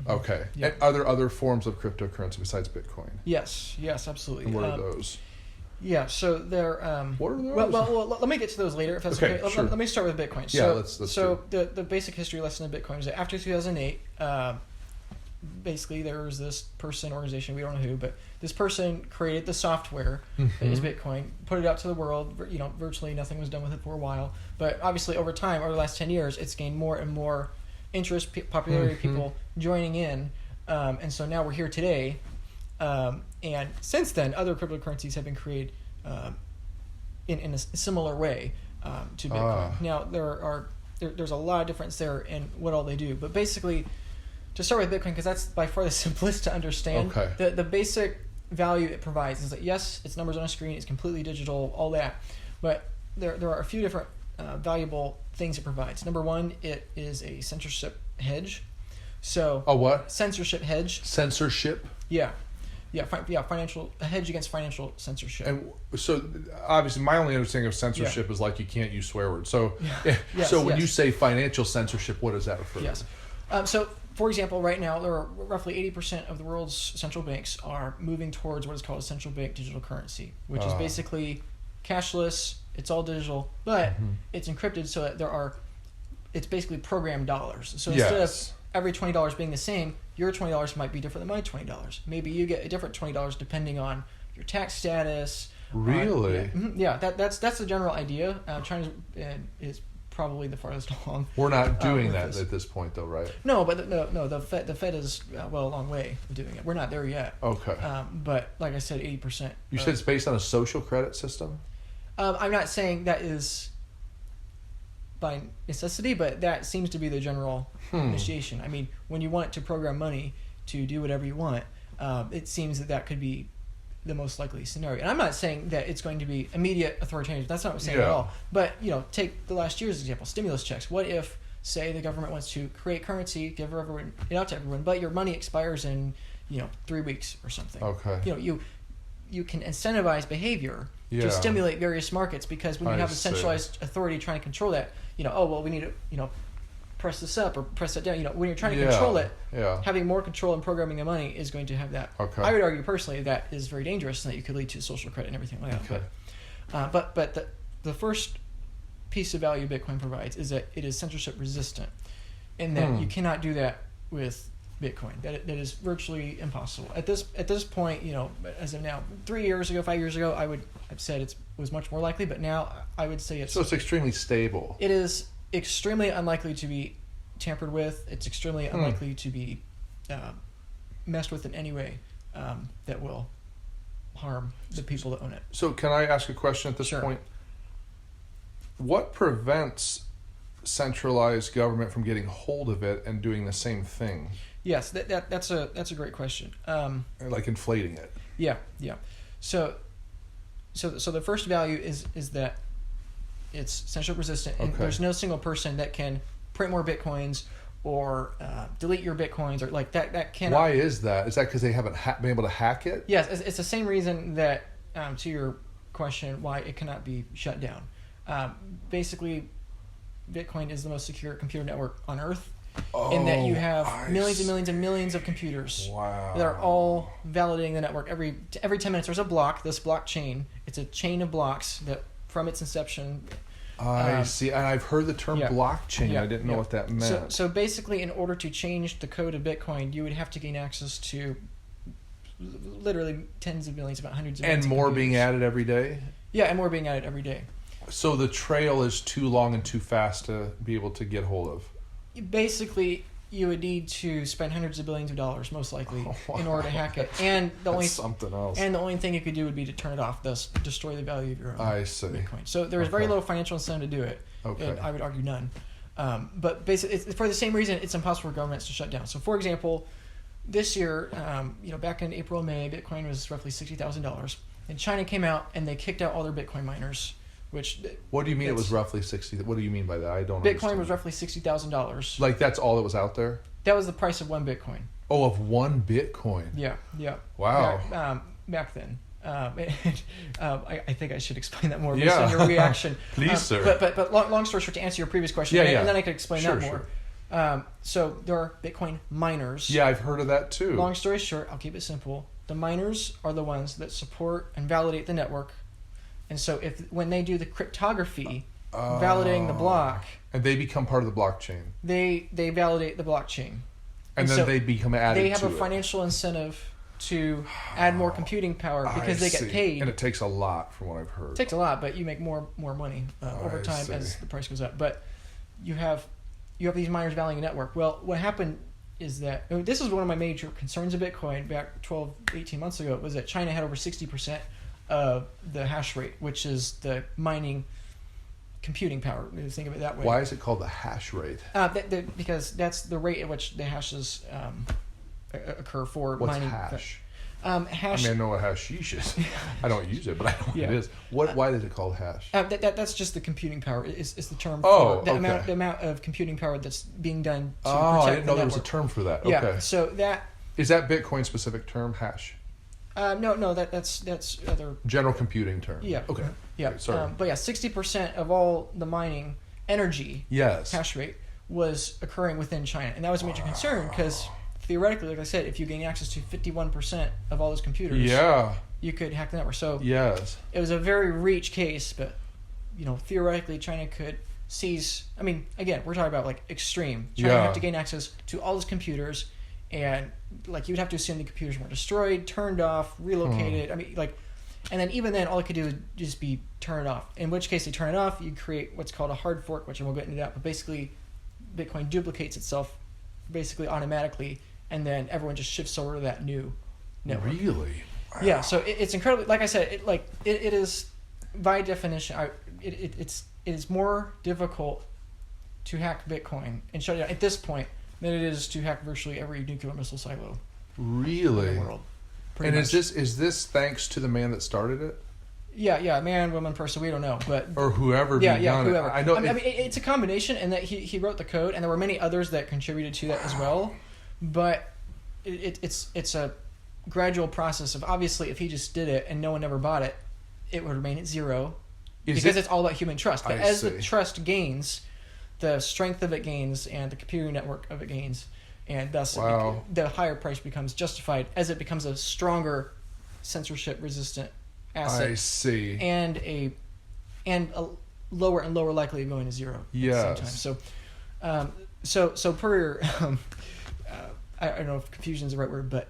Okay. Yeah. And are there other forms of cryptocurrency besides Bitcoin? Yes, absolutely. And what are those? Yeah, so they're... what are those? Well, let me get to those later, if that's okay. Sure. Let me start with Bitcoin. So the basic history lesson of Bitcoin is that after 2008, basically there was this organization, we don't know who, but this person created the software that is Bitcoin, put it out to the world. Virtually nothing was done with it for a while. But obviously over time, over the last 10 years, it's gained more and more interest, popularity, people joining in. And so now we're here today. And since then, other cryptocurrencies have been created in a similar way to Bitcoin. Now, there's a lot of difference there in what all they do. But basically, to start with Bitcoin, because that's by far the simplest to understand, the basic value it provides is that, yes, it's numbers on a screen, it's completely digital, all that. But there are a few different valuable things it provides. Number one, it is a censorship hedge. So A what? censorship hedge. Censorship? Yeah. Financial a hedge against financial censorship. And so, obviously, my only understanding of censorship is like you can't use swear words. So, when you say financial censorship, what does that refer to? Yes. So, for example, right now, there are roughly 80% of the world's central banks are moving towards what is called a central bank digital currency, which is basically cashless. It's all digital, but it's encrypted so that it's basically programmed dollars. So instead of every $20 being the same, your $20 might be different than my $20. Maybe you get a different $20 depending on your tax status. Really? That's the general idea. China is probably the farthest along. We're not doing that at this point, though, right? No, but the Fed is a long way of doing it. We're not there yet. Okay. But like I said, 80%. You said it's based on a social credit system? I'm not saying that is by necessity, but that seems to be the general initiation. I mean, when you want to program money to do whatever you want, it seems that could be the most likely scenario. And I'm not saying that it's going to be immediate authoritarian. That's not what I'm saying at all. But, take the last year's example, stimulus checks. What if, say, the government wants to create currency, give it out to everyone, but your money expires in, 3 weeks or something. Okay. You can incentivize behavior to stimulate various markets, because when you have a centralized authority trying to control that, we need to, press this up or press that down. When you're trying to control it, having more control and programming the money is going to have that. Okay. I would argue personally that is very dangerous and that you could lead to social credit and everything like that. Okay. But the first piece of value Bitcoin provides is that it is censorship resistant, in that you cannot do that with Bitcoin. That is virtually impossible at this point. As of now, 3 years ago, 5 years ago, I would have said it was much more likely, but now I would say it's extremely stable. It is extremely unlikely to be tampered with. It's extremely unlikely to be messed with in any way that will harm the people that own it. So can I ask a question at this point? What prevents centralized government from getting hold of it and doing the same thing? Yes, that's a great question. Like inflating it. Yeah. So the first value is that it's censorship resistant, and there's no single person that can print more Bitcoins or delete your Bitcoins or like that. That cannot. Why is that? Is that because they haven't been able to hack it? Yes, it's the same reason that to your question why it cannot be shut down. Basically, Bitcoin is the most secure computer network on Earth. In that you have millions and millions and millions of computers that are all validating the network. Every 10 minutes there's a block, this blockchain. It's a chain of blocks that from its inception. I see. And I've heard the term blockchain. I didn't know what that meant. So basically, in order to change the code of Bitcoin, you would have to gain access to literally tens of millions, about hundreds of millions. And more being added every day? Yeah, and more being added every day. So the trail is too long and too fast to be able to get hold of? Basically, you would need to spend hundreds of billions of dollars, most likely, in order to hack it. And that's something else. And the only thing you could do would be to turn it off, thus destroy the value of your own Bitcoin. So there is very low financial incentive to do it. And I would argue none. But basically, it's for the same reason it's impossible for governments to shut down. So, for example, this year, back in April, May, Bitcoin was roughly $60,000, and China came out and they kicked out all their Bitcoin miners. What do you mean it was roughly 60? What do you mean by that? I don't Bitcoin understand. was roughly $60,000. Like that's all that was out there? That was the price of one Bitcoin. Oh, of one Bitcoin? Yeah. Wow. Back then. I think I should explain that more based on your reaction. Please, sir. But long story short, to answer your previous question, and then I could explain that more. Sure. So there are Bitcoin miners. Yeah, I've heard of that too. Long story short, I'll keep it simple. The miners are the ones that support and validate the network. And so when they do the cryptography, validating the block, and they become part of the blockchain, they validate the blockchain, and then so they become added. They have a financial incentive to add more computing power because they get paid, and it takes a lot, from what I've heard. It takes a lot, but you make more money over time as the price goes up. But you have these miners validating a network. Well, what happened is that this is one of my major concerns of Bitcoin back 12, 18 months ago was that China had over 60% of the hash rate, which is the mining computing power. Think of it that way. Why is it called the hash rate? Because that's the rate at which the hashes occur for What's mining. Hash? Hash. I mean, I know what hashish is. I don't use it, but I know what it is. Why is it called hash? That's just the computing power. Is the term for the amount of computing power that's being done to protect I didn't know there network. was a term for that. Yeah. Okay. So that is that Bitcoin specific term, hash? No, that's other general computing term. Yeah. Okay. Yeah. Okay, sorry. But yeah, 60% of all the mining energy, hash rate, was occurring within China, and that was a major concern because theoretically, like I said, if you gain access to 51% of all those computers, you could hack the network. So it was a very reach case, but theoretically, China could seize. I mean, again, we're talking about like extreme. China would have to gain access to all those computers, and like you'd have to assume the computers were destroyed, turned off, relocated. I mean, like, and then even then, all it could do would just be turn it off. In which case, they turn it off, you create what's called a hard fork, which I won't get into that, but basically, Bitcoin duplicates itself basically automatically, and then everyone just shifts over to that new network. Really? Wow. Yeah. So it's incredibly, like I said, it is by definition, it is more difficult to hack Bitcoin and shut it down at this point than it is to hack virtually every nuclear missile silo. Really? In the world. And much. is this thanks to the man that started it? Yeah, man, woman, person, we don't know, but or whoever. Whoever. I know. I mean, it's a combination, and that he wrote the code, and there were many others that contributed to that as well. But it's a gradual process of, obviously, if he just did it and no one ever bought it, it would remain at zero because it's all about human trust. But as the trust gains, the strength of it gains, and the computer network of it gains, and thus the higher price becomes justified as it becomes a stronger censorship-resistant asset. I see. And a lower and lower likely of going to zero. Yes. At the same time. So per your, I don't know if confusion is the right word, but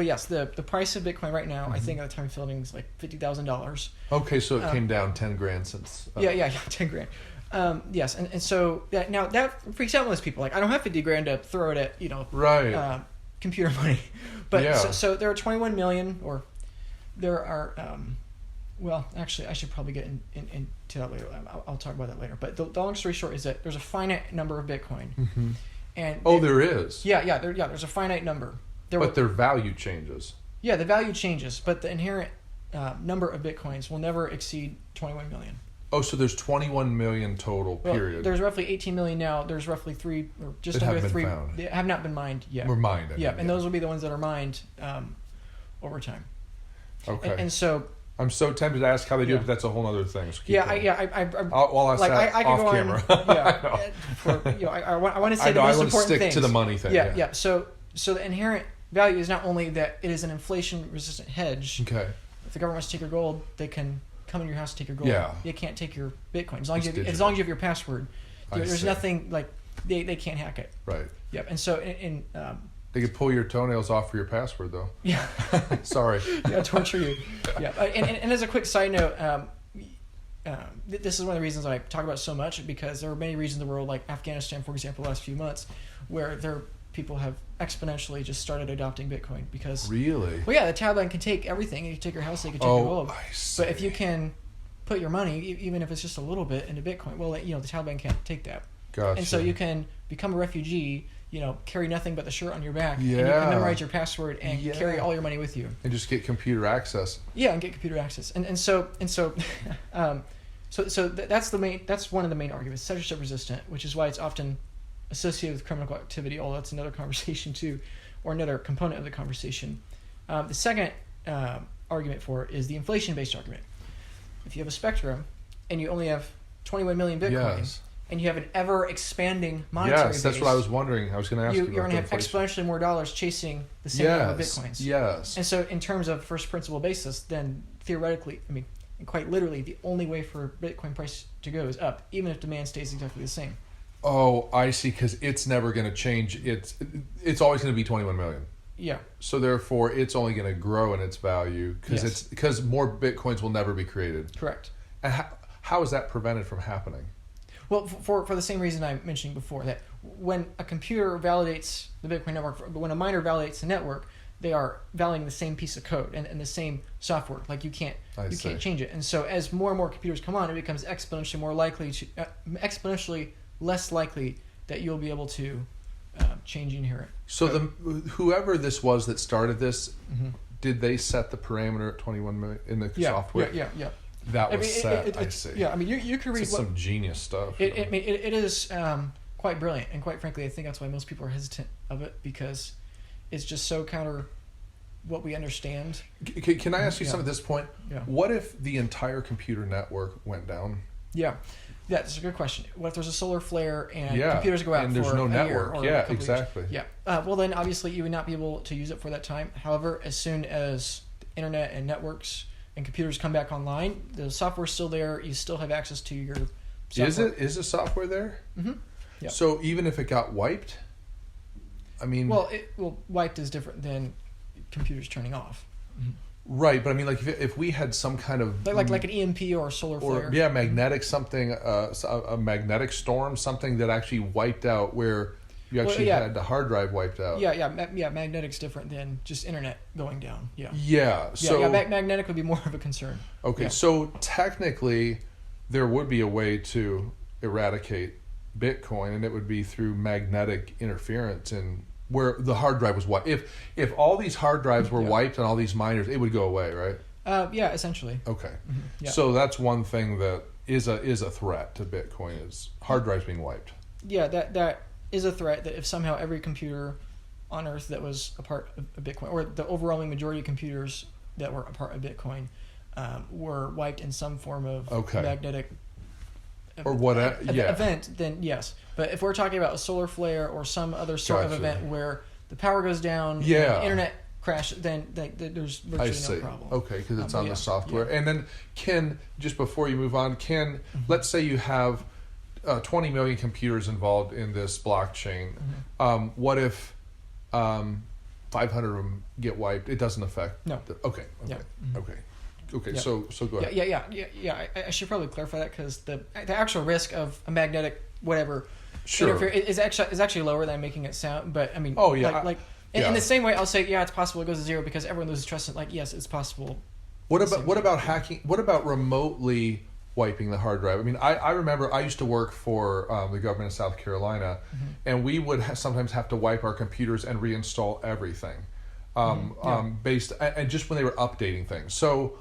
yes, the price of Bitcoin right now, I think at the time of filming is like $50,000. Okay, so it came down $10,000 since. Yeah, $10,000. Yes, and so that freaks out most people. Like, I don't have $50,000 to throw it at computer money, but so there are 21 million, or there are. Well, actually, I should probably get into that later. I'll talk about that later. But the long story short is that there's a finite number of Bitcoin, and there is. There's a finite number. Their value changes. Yeah, the value changes, but the inherent number of Bitcoins will never exceed 21 million. Oh, so there's 21 million total, period. There's roughly 18 million now. There's roughly 3, or just under 3. They have not been mined yet. Were mined. And those will be the ones that are mined over time. Okay. And so I'm so tempted to ask how they do it, but that's a whole other thing. So I'll ask that off camera. I want to say the most important things. I want to stick to the money thing. Yeah. So the inherent value is not only that it is an inflation-resistant hedge. Okay. If the government wants to take your gold, they can come in your house and take your gold. Yeah. They can't take your Bitcoin as long as you have your password. There's nothing like they can't hack it. Right. Yep. And so they could pull your toenails off for your password, though. Yeah. Sorry. Yeah, torture you. Yeah. And as a quick side note, this is one of the reasons I talk about it so much, because there are many regions in the world, like Afghanistan, for example, the last few months, where people have exponentially just started adopting Bitcoin because. Really? Well, yeah, the Taliban can take everything. You can take your house, they can take your gold. I see. But if you can put your money, even if it's just a little bit, into Bitcoin, well, the Taliban can't take that. Gotcha. And so you can become a refugee. Carry nothing but the shirt on your back, and you can memorize your password and carry all your money with you, and just get computer access. Yeah, and get computer access, and so that's the main. That's one of the main arguments. Censorship resistant, which is why it's often associated with criminal activity. Although that's another conversation too, or another component of the conversation. The second argument for it is the inflation-based argument. If you have a spectrum, and you only have 21 million Bitcoin. And you have an ever-expanding monetary base. That's what I was wondering. I was going to ask you about you're going to have exponentially more dollars chasing the same number of Bitcoins. Yes. And so in terms of first principle basis, then theoretically, quite literally, the only way for Bitcoin price to go is up, even if demand stays exactly the same. Oh, I see, because it's never going to change. It's always going to be 21 million. Yeah. So therefore, it's only going to grow in its value because more Bitcoins will never be created. Correct. And how is that prevented from happening? Well, for the same reason I mentioned before, that when a computer validates the Bitcoin network, when a miner validates the network, they are validating the same piece of code and the same software. Like you can't change it. And so as more and more computers come on, it becomes exponentially less likely that you'll be able to change inherent. So whoever this was that started this, did they set the parameter at 21 million in the Yeah, software? yeah. That was set. It, I see. Yeah, I mean, you could read It's some genius stuff. It is quite brilliant, and quite frankly, I think that's why most people are hesitant of it, because it's just so counter what we understand. Can I ask you something at this point? Yeah. What if the entire computer network went down? Yeah, that's a good question. What if there's a solar flare and computers go out and there's for no a network? year or Yeah, a couple exactly. Years? Yeah. Well, then obviously you would not be able to use it for that time. However, as soon as the internet and networks and computers come back online, the software's still there. You still have access to your software. Is the software there? Mm-hmm. Yeah. So even if it got wiped, I mean, well, wiped is different than computers turning off. Mm-hmm. Right, but I mean, like if we had some kind of like an EMP or a solar flare, magnetic something, a magnetic storm, something that actually wiped out where you actually had the hard drive wiped out. Yeah. Magnetic's different than just internet going down. So magnetic would be more of a concern. Okay, so technically, there would be a way to eradicate Bitcoin, and it would be through magnetic interference and where the hard drive was wiped. If all these hard drives were wiped and all these miners, it would go away, right? Essentially. Okay. Mm-hmm. Yeah. So that's one thing that is a threat to Bitcoin, is hard drives being wiped. Yeah, that is a threat, that if somehow every computer on Earth that was a part of Bitcoin, or the overwhelming majority of computers that were a part of Bitcoin, were wiped in some form of magnetic or what event, then yes. But if we're talking about a solar flare or some other sort of event where the power goes down, the internet crash, then there's virtually no problem. Okay, because it's on the software. And then just before you move on, let's say you have 20 million computers involved in this blockchain. Mm-hmm. What if 500 of them get wiped? It doesn't affect. No. Okay. Mm-hmm. Okay. Yeah. So go ahead. Yeah. I should probably clarify that, because the actual risk of a magnetic whatever is actually lower than making it sound. But I mean, in the same way, I'll say it's possible it goes to zero, because everyone loses trust in yes, it's possible. What about hacking? What about remotely wiping the hard drive? I mean, I remember I used to work for the government of South Carolina, mm-hmm. and we would sometimes have to wipe our computers and reinstall everything, based and just when they were updating things. So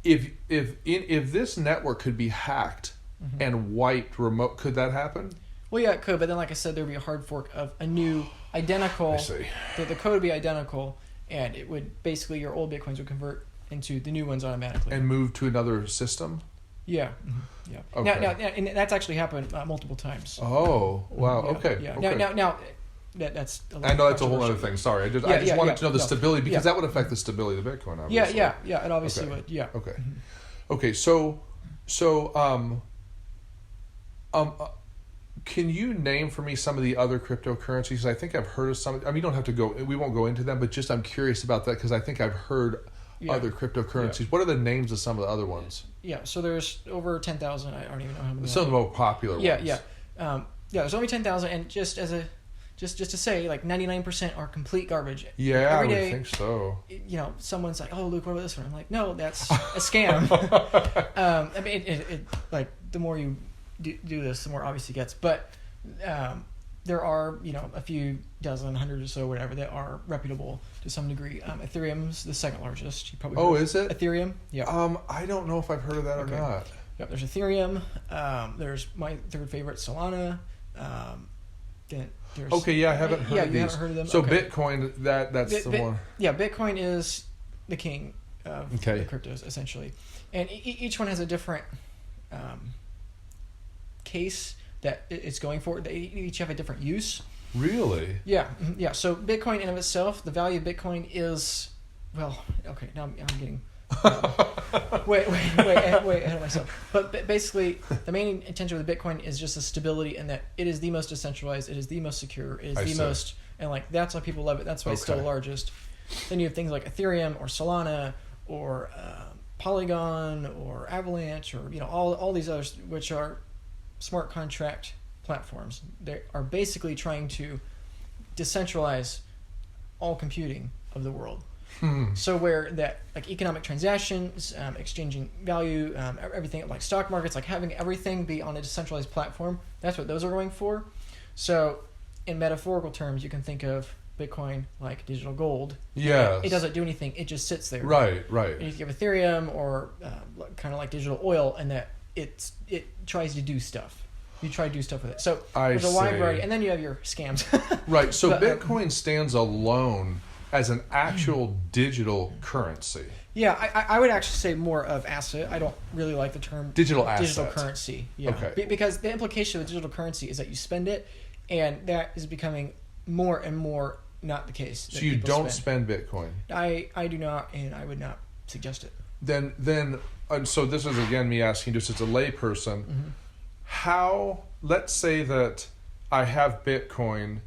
if this network could be hacked mm-hmm. and wiped remote, could that happen? Well, yeah, it could, but then, like I said, there would be a hard fork of a new identical. I see. The code would be identical, and it would basically, your old Bitcoins would convert into the new ones automatically and move to another system. Yeah. Mm-hmm. Yeah. Okay. Now, and that's actually happened multiple times. Oh, wow. Yeah. Okay. Yeah. Okay. Now. That's. I know that's a whole other thing. Sorry, I just wanted to know the stability, because that would affect the stability of Bitcoin. Obviously. Yeah. It obviously would. Yeah. Okay. Mm-hmm. Okay. So, can you name for me some of the other cryptocurrencies? I think I've heard of some. I mean, you don't have to go. We won't go into them, but just I'm curious about that, because I think I've heard other cryptocurrencies. Yeah. What are the names of some of the other ones? Yeah. So there's over 10,000. I don't even know how many. Some of the more popular ones. Yeah. There's only 10,000, and just to say, 99% are complete garbage. Yeah, I would think so. Someone's like, "Oh, Luke, what about this one?" I'm like, "No, that's a scam." I mean, it the more you do this, the more obvious it gets. But there are, a few dozen, 100 or so, whatever, that are reputable to some degree. Ethereum's the second largest. You probably is it? Ethereum? Yeah. I don't know if I've heard of that or not. Yep. There's Ethereum. There's my third favorite, Solana. I haven't heard of these. You haven't heard of them? So Bitcoin, that's the one. Yeah, Bitcoin is the king of the cryptos, essentially. And each one has a different case that it's going for. They each have a different use. Really? Yeah. Yeah. So Bitcoin in and of itself, the value of Bitcoin is, now I'm getting way ahead of myself. But basically, the main intention with Bitcoin is just the stability, and that it is the most decentralized, it is the most secure, it is the most, and that's why people love it. That's why it's still the largest. Then you have things like Ethereum or Solana or Polygon or Avalanche, or all these others, which are smart contract platforms. They are basically trying to decentralize all computing of the world. So where that, economic transactions, exchanging value, everything, like stock markets, having everything be on a decentralized platform, that's what those are going for. So in metaphorical terms, you can think of Bitcoin like digital gold. Yes. It doesn't do anything. It just sits there. Right. And you have Ethereum or kind of like digital oil, and that it tries to do stuff. You try to do stuff with it. So there's a wide variety, and then you have your scams. Right. So but, Bitcoin stands alone as an actual digital currency. Yeah, I would actually say more of asset. I don't really like the term digital asset. Digital currency. Yeah. Okay. Because the implication of digital currency is that you spend it, and that is becoming more and more not the case. So you don't spend Bitcoin? I do not, and I would not suggest it. Then so this is again me asking just as a layperson, Mm-hmm. how, let's say that I have Bitcoin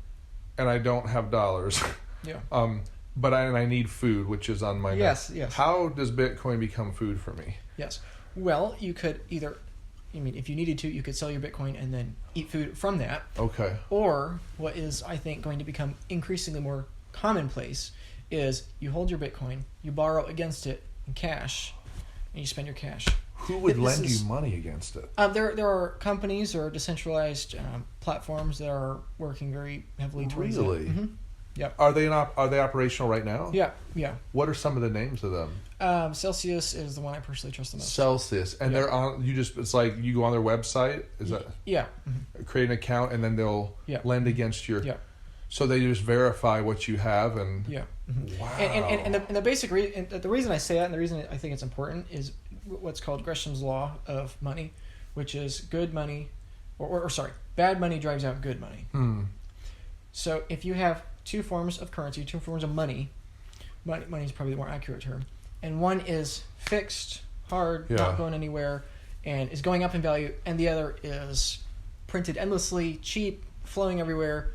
and I don't have dollars. Yeah. But I need food, which is on my yes. How does Bitcoin become food for me? Yes. Well, you could either, if you needed to, you could sell your Bitcoin and then eat food from that. Okay. Or what is, I think, going to become increasingly more commonplace is you hold your Bitcoin, you borrow against it in cash, and you spend your cash. Who would lend you money against it? There are companies or decentralized platforms that are working very heavily towards Really? it. Mm-hmm. Yep. Are they operational right now? Yeah. What are some of the names of them? Celsius is the one I personally trust the most. Celsius, and they're on. It's like you go on their website. Is that? Yeah. Mm-hmm. Create an account, and then they'll lend against your. Yeah. So they just verify what you have, and Mm-hmm. Wow. And the basic reason, the reason I say that, and the reason I think it's important is what's called Gresham's law of money, which is good money, or bad money drives out good money. So if you have two forms of currency, two forms of money is probably the more accurate term, and one is fixed, hard, not going anywhere, and is going up in value, and the other is printed endlessly, cheap, flowing everywhere,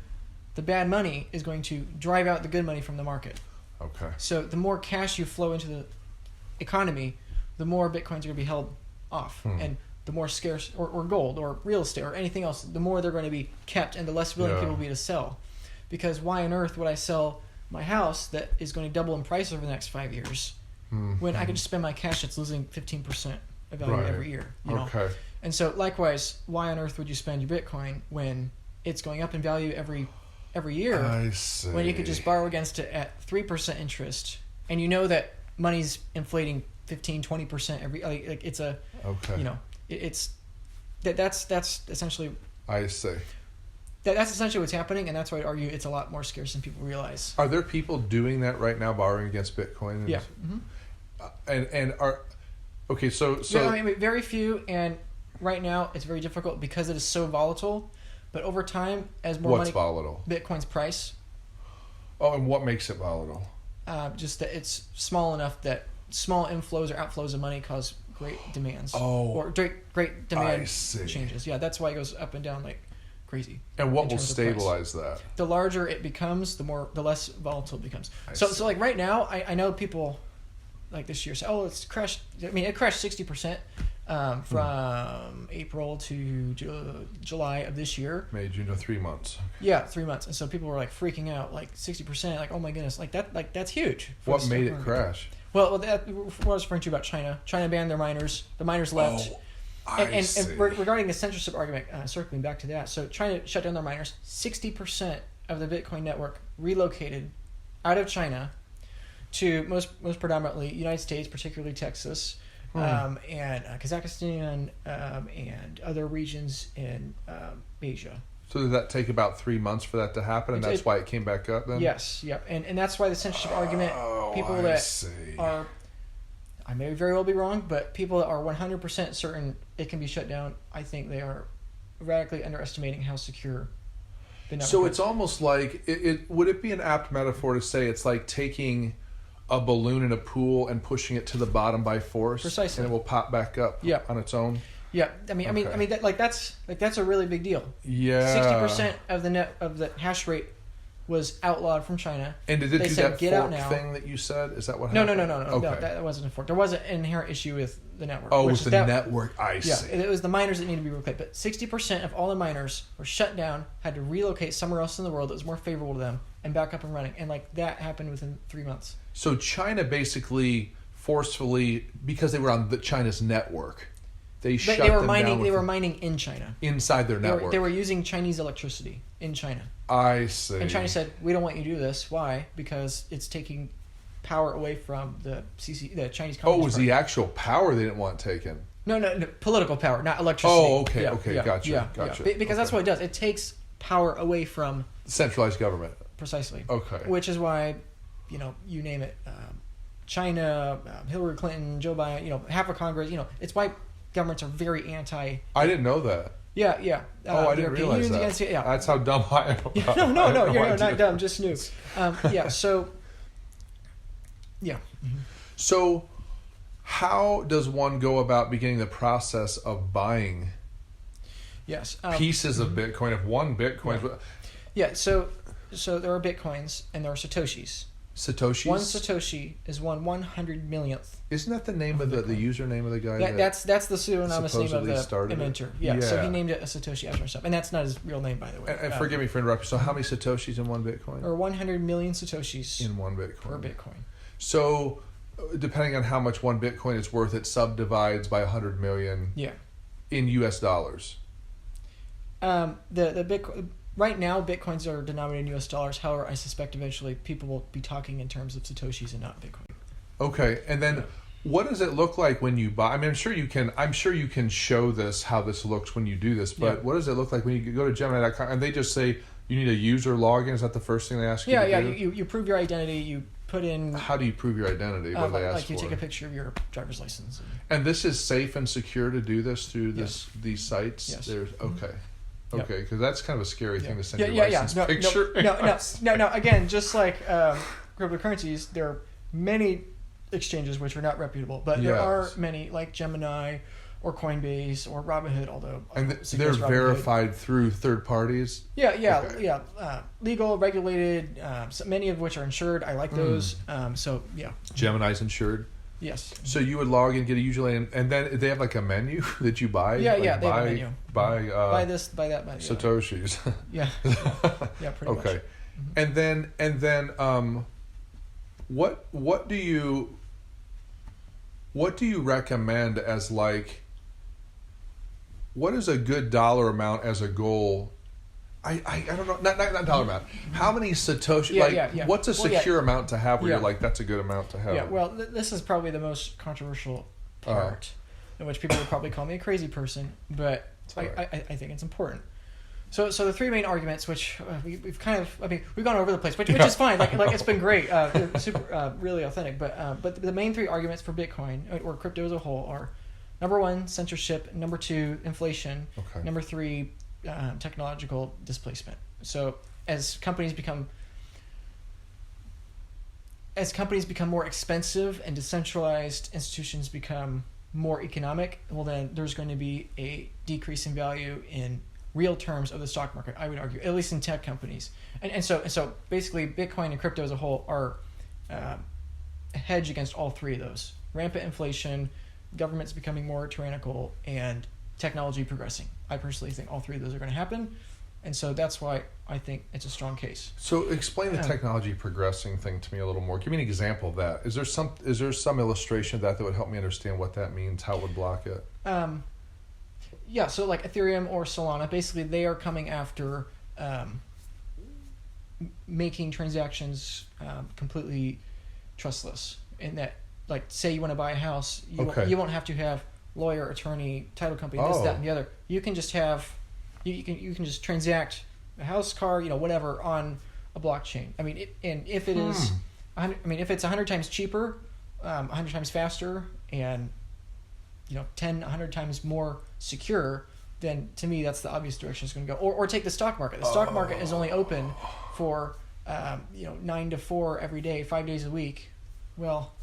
the bad money is going to drive out the good money from the market. Okay. So the more cash you flow into the economy, the more Bitcoins are going to be held off. And the more scarce, or gold, or real estate, or anything else, the more they're going to be kept, and the less willing people will be to sell. Because why on earth would I sell my house that is going to double in price over the next 5 years when I can just spend my cash that's losing 15% of value every year? You know? Okay. And so likewise, why on earth would you spend your Bitcoin when it's going up in value every year? I see. When you could just borrow against it at 3% interest, and you know that money's inflating 15-20% every, like it's a, it's that's essentially. I see. That's essentially what's happening, and that's why I'd argue it's a lot more scarce than people realize. Are there people doing that right now, borrowing against Bitcoin? Yeah. And are okay. So very few, and right now it's very difficult because it is so volatile. But over time, as more what's volatile? Bitcoin's price. Oh, and what makes it volatile? Just that it's small enough that small inflows or outflows of money cause great demands. Or great demand changes. Yeah, that's why it goes up and down like crazy. And what will stabilize that? The larger it becomes, the less volatile it becomes. So like right now, I know people like this year say, "Oh, it's crashed." I mean, it crashed 60% from April to July of this year. May, June, 3 months. Yeah, 3 months. And so people were like freaking out, like 60%, like, oh my goodness, that's huge. What made it crash? Well, that what I was referring to about China. China banned their miners. The miners left. And regarding the censorship argument, circling back to that, so China shut down their miners. 60% of the Bitcoin network relocated out of China to most predominantly United States, particularly Texas, and Kazakhstan, and other regions in Asia. So did that take about 3 months for that to happen, and that's why it came back up then? Yes, yep. And that's why the censorship argument, people that are, I may very well be wrong, but people that are 100% certain it can be shut down, I think they are radically underestimating how secure the network is. So it's almost like, would it be an apt metaphor to say it's like taking a balloon in a pool and pushing it to the bottom by force? Precisely. And it will pop back up on its own? Yeah, I mean, that's a really big deal. Yeah, 60% of the hash rate was outlawed from China. And did it do that fork thing that you said? Is that what happened? No. Okay. No, that wasn't a fork. There was an inherent issue with the network. Oh, it was the network. I see. Yeah, it was the miners that needed to be relocated. But 60% of all the miners were shut down, had to relocate somewhere else in the world that was more favorable to them, and back up and running. And like that happened within 3 months. So China basically forcefully, because they were on China's network, They shut They were them mining. down They were mining in China. inside their network. They were using Chinese electricity in China. I see. And China said, "We don't want you to do this. Why? Because it's taking power away from the Chinese Communist Oh, it was Party." the actual power they didn't want taken. No, political power, not electricity. Oh, okay, gotcha. Because that's what it does. It takes power away from Centralized government. precisely. Okay. Which is why, you name it, China, Hillary Clinton, Joe Biden, half of Congress, it's why governments are very anti. I didn't know that. Yeah. I didn't realize that. Against, yeah. That's how dumb I am. No, you're not dumb, just new. So. Yeah. Mm-hmm. So, how does one go about beginning the process of buying Yes. pieces of Bitcoin? If one Bitcoin, Yeah. So there are Bitcoins and there are Satoshis. Satoshis. One Satoshi is 1/100 millionth. Isn't that the name of the username of the guy? That's the pseudonymous name of the inventor. Yeah. So he Yeah. named it a Satoshi after himself, and that's not his real name, by the way. And forgive me for interrupting. So, how many Satoshis in one Bitcoin? Or 100 million Satoshis In one Bitcoin. per Bitcoin. So, depending on how much one Bitcoin is worth, it subdivides by 100 million Yeah. in U.S. dollars. The Bitcoin right now, Bitcoins are denominated in U.S. dollars. However, I suspect eventually people will be talking in terms of Satoshis and not Bitcoin. Okay, and then what does it look like when you buy? I mean, I'm sure you can show this how this looks when you do this. But what does it look like when you go to Gemini.com and they just say you need a user login? Is that the first thing they ask you? Yeah. To do? You prove your identity. You put in. How do you prove your identity? What do they ask like you for? take a picture of your driver's license. And this is safe and secure to do this through these sites. Yes. There's okay, because that's kind of a scary thing to send your Yeah. license picture. No. Again, just like cryptocurrencies, there are many exchanges which are not reputable, but there are many like Gemini or Coinbase or Robinhood, although and they're Robinhood. verified through third parties. Yeah. Legal, regulated, so many of which are insured. I like those. Gemini's insured. Yes. So you would log in, get a username, and then they have like a menu that you buy. Yeah, like they have a menu. Buy this, buy that, buy Satoshis. Yeah. Pretty much. Okay, and then what do you recommend as like? What is a good dollar amount as a goal? I don't know. Not dollar amount. How many Satoshi? What's a secure amount to have where you're like, that's a good amount to have? Yeah. Well, this is probably the most controversial part, in which people would probably call me a crazy person, but I think it's important. So the three main arguments, which we've gone over the place, which is fine. Like it's been great, super, really authentic. But the main three arguments for Bitcoin or crypto as a whole are: number one, censorship; number two, inflation; number three, technological displacement. So as companies become more expensive and decentralized institutions become more economic, well then there's going to be a decrease in value in real terms of the stock market, I would argue, at least in tech companies. And so basically Bitcoin and crypto as a whole are a hedge against all three of those: rampant inflation, governments becoming more tyrannical, and technology progressing. I personally think all three of those are going to happen, and so that's why I think it's a strong case. So explain the technology progressing thing to me a little more. Give me an example of that. Is there some illustration of that would help me understand what that means, how it would block it? So like Ethereum or Solana, basically they are coming after making transactions completely trustless. In that, like, say you want to buy a house, you won't have to have lawyer, attorney, title company, this, that, and the other. You can just have, you can just transact a house, car, whatever on a blockchain. I mean, if it is, if it's 100 times cheaper, 100 times faster, and 100 times more secure, then to me that's the obvious direction it's going to go. Or take the stock market. The stock market is only open for 9 to 4 every day, 5 days a week. Well,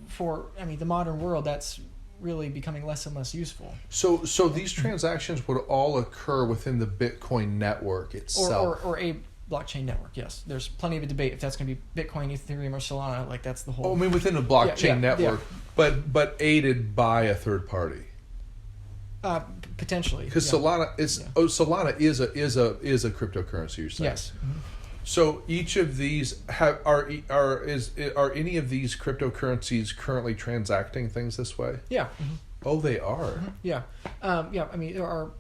for the modern world, that's really becoming less and less useful. So these transactions would all occur within the Bitcoin network itself, or a blockchain network. Yes, there's plenty of a debate if that's going to be Bitcoin, Ethereum, or Solana. Like that's the whole. Within a blockchain network, but aided by a third party. Potentially, because Solana is a cryptocurrency. You're saying? Yes. Mm-hmm. So each of these are any of these cryptocurrencies currently transacting things this way? Yeah. Oh, they are. Yeah. Yeah, I mean, there are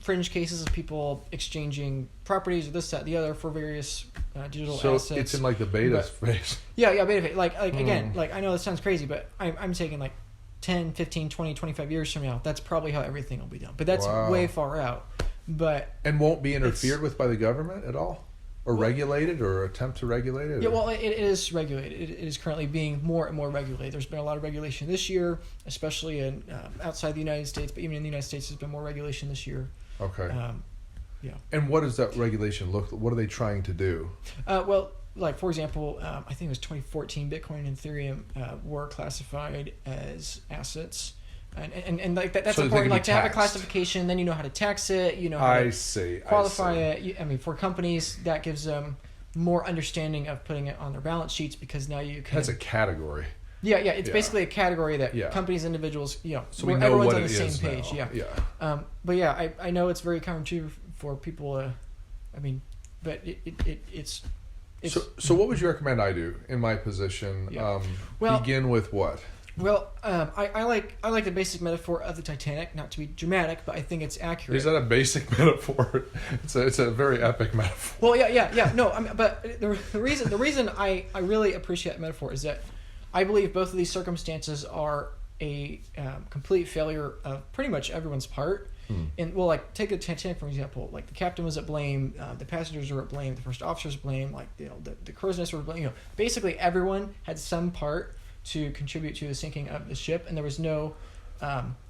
fringe cases of people exchanging properties or this, that, the other for various digital assets. So it's in like the beta phase. Yeah, beta phase. Like again, like I know this sounds crazy, but I'm taking like 10, 15, 20, 25 years from now. That's probably how everything will be done. But that's way far out. And won't be interfered with by the government at all? Or regulated or attempt to regulate it? Yeah, well, it is regulated. It is currently being more and more regulated. There's been a lot of regulation this year, especially in outside the United States, but even in the United States, there's been more regulation this year. Okay. Yeah. And what does that regulation look like? What are they trying to do? Well, like, for example, I think it was 2014, Bitcoin and Ethereum were classified as assets. And like that's so important. Like to have a classification, then you know how to tax it. You know how to qualify it. I mean, for companies, that gives them more understanding of putting it on their balance sheets because now you can. That's a category. Yeah. It's basically a category that companies, individuals, so we know everyone's what on the it same is page. now. Yeah. But yeah, I know it's very counterintuitive for people. I mean, but it's. So what would you recommend I do in my position? Yeah. Begin with what? Well, I like the basic metaphor of the Titanic. Not to be dramatic, but I think it's accurate. Is that a basic metaphor? It's a very epic metaphor. Well, yeah. No, but the reason I really appreciate that metaphor is that I believe both of these circumstances are a complete failure of pretty much everyone's part. And well, like take the Titanic for example. Like the captain was at blame, the passengers were at blame, the first officers were blame, like the crow's nest were at blame. Basically everyone had some part to contribute to the sinking of the ship, and there was no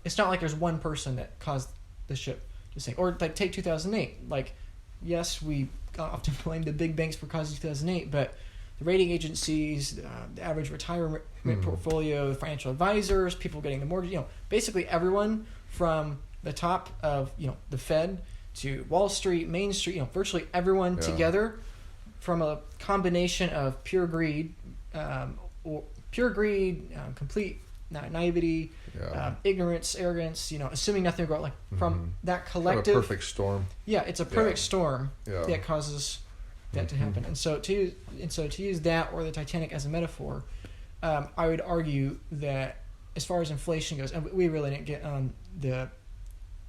it's not like there's one person that caused the ship to sink. Or like take 2008, like yes, we often blame the big banks for causing 2008, but the rating agencies, the average retirement portfolio, the financial advisors, people getting the mortgage, basically everyone from the top of the Fed to Wall Street, Main Street, virtually everyone together, from a combination of pure greed, complete naivety, ignorance, arrogance, assuming nothing will grow. From that collective, a perfect storm. Yeah, it's a perfect storm that causes that to happen. And so to use that or the Titanic as a metaphor, I would argue that as far as inflation goes, and we really didn't get on the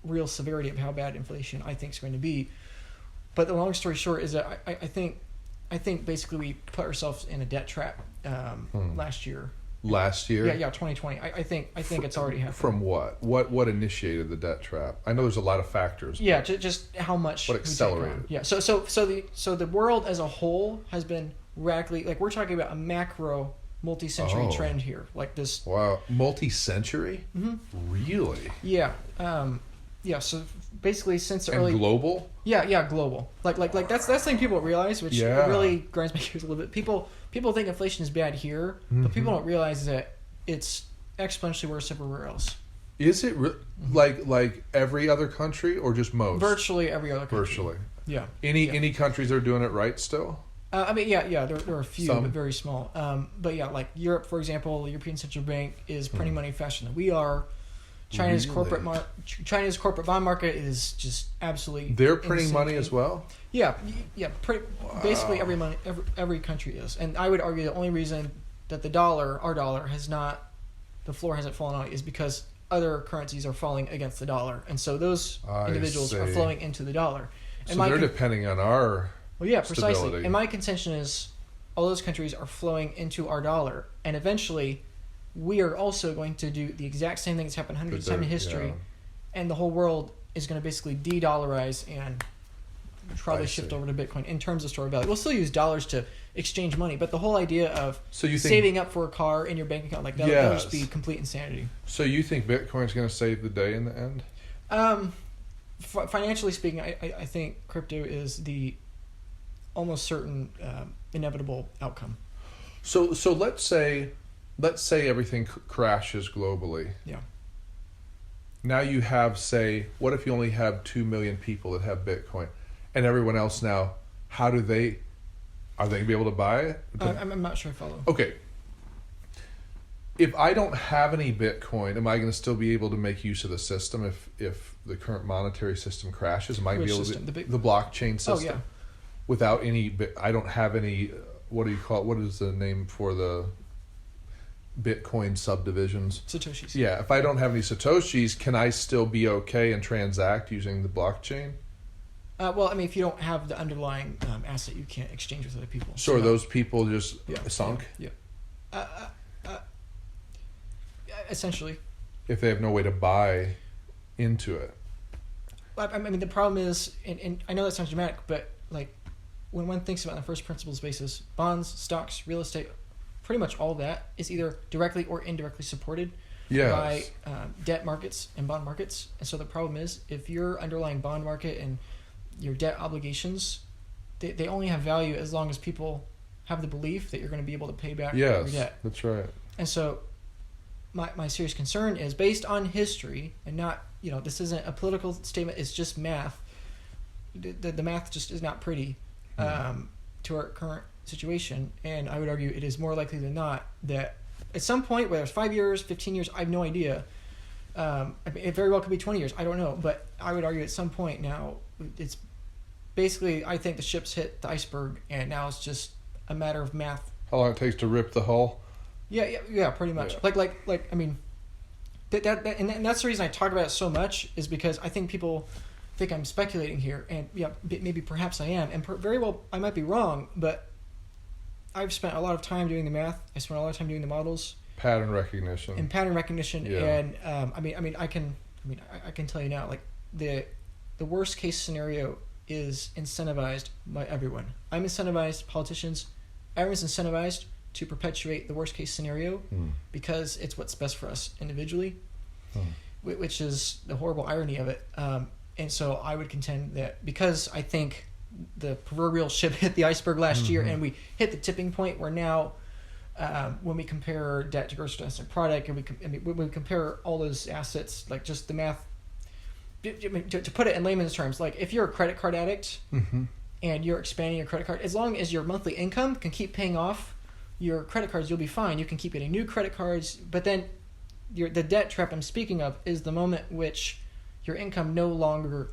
real severity of how bad inflation I think is going to be, but the long story short is that I think basically we put ourselves in a debt trap last year. Last year? Yeah, 2020. I think it's already happened. From what? What initiated the debt trap? I know there's a lot of factors. Yeah, just how much. What accelerated? Yeah. So the world as a whole has been radically, like we're talking about a macro multi-century trend here, like this. Wow, multi-century? Really? Yeah. Yeah, so basically since the early... And global? Yeah, global. Like that's the thing people don't realize, which really grinds my gears a little bit. People think inflation is bad here, but people don't realize that it's exponentially worse everywhere else. Is it like every other country or just most? Virtually every other country. Virtually. Yeah. Any countries that are doing it right still? I mean, yeah, there are a few, but very small. But yeah, like Europe, for example, the European Central Bank is printing money faster than we are. China's corporate bond market is just absolutely. They're printing money as well. Yeah. Basically, every country is, and I would argue the only reason that our dollar, has not, the floor hasn't fallen on it is because other currencies are falling against the dollar, and so those individuals are flowing into the dollar. And so they're depending on our. Well, yeah, precisely. Stability. And my contention is, all those countries are flowing into our dollar, and eventually, we are also going to do the exact same thing that's happened hundreds of times in history, and the whole world is going to basically de-dollarize and probably shift over to Bitcoin in terms of store value. We'll still use dollars to exchange money, but the whole idea of saving up for a car in your bank account, like that'll just be complete insanity. So you think Bitcoin's going to save the day in the end? Financially speaking, I think crypto is the almost certain inevitable outcome. So let's say everything crashes globally. Yeah. Now you have, what if you only have 2 million people that have Bitcoin, and everyone else now? Are they going to be able to buy it? I'm not sure I follow. Okay. If I don't have any Bitcoin, am I going to still be able to make use of the system if the current monetary system crashes? Am I going to be able to the blockchain system? Oh yeah. Without any, I don't have any. What do you call it? What is the name for the Bitcoin subdivisions. Satoshis. Yeah, if I don't have any Satoshis, can I still be okay and transact using the blockchain? Well, I mean, if you don't have the underlying asset, you can't exchange with other people. So are those people just Yeah. sunk? Yeah. Essentially. If they have no way to buy into it. I mean, the problem is, and I know that sounds dramatic, but like when one thinks about it on a first principles basis, bonds, stocks, real estate, pretty much all that is either directly or indirectly supported by debt markets and bond markets. And so the problem is, if your underlying bond market and your debt obligations, they only have value as long as people have the belief that you're going to be able to pay back your debt. That's right. And so my serious concern is based on history and not, this isn't a political statement, it's just math. The math just is not pretty to our current situation. And I would argue it is more likely than not that at some point, whether it's 5 years, 15 years, I have no idea. I mean, it very well could be 20 years. I don't know. But I would argue at some point now, it's basically, I think the ship's hit the iceberg and now it's just a matter of math. How long it takes to rip the hull? Yeah, pretty much. Yeah. Like I mean, and that's the reason I talk about it so much is because I think people think I'm speculating here, and maybe perhaps I am, and very well I might be wrong, but I've spent a lot of time doing the math. I spent a lot of time doing the models, pattern recognition, and I can tell you now, like the worst case scenario is incentivized by everyone. I'm incentivized, politicians, everyone's incentivized to perpetuate the worst case scenario because it's what's best for us individually, which is the horrible irony of it. And so I would contend that because I think the proverbial ship hit the iceberg last year and we hit the tipping point where now when we compare debt to gross domestic product and when we compare all those assets, like just the math, to put it in layman's terms, like if you're a credit card addict and you're expanding your credit card, as long as your monthly income can keep paying off your credit cards, you'll be fine. You can keep getting new credit cards, but then the debt trap I'm speaking of is the moment which your income no longer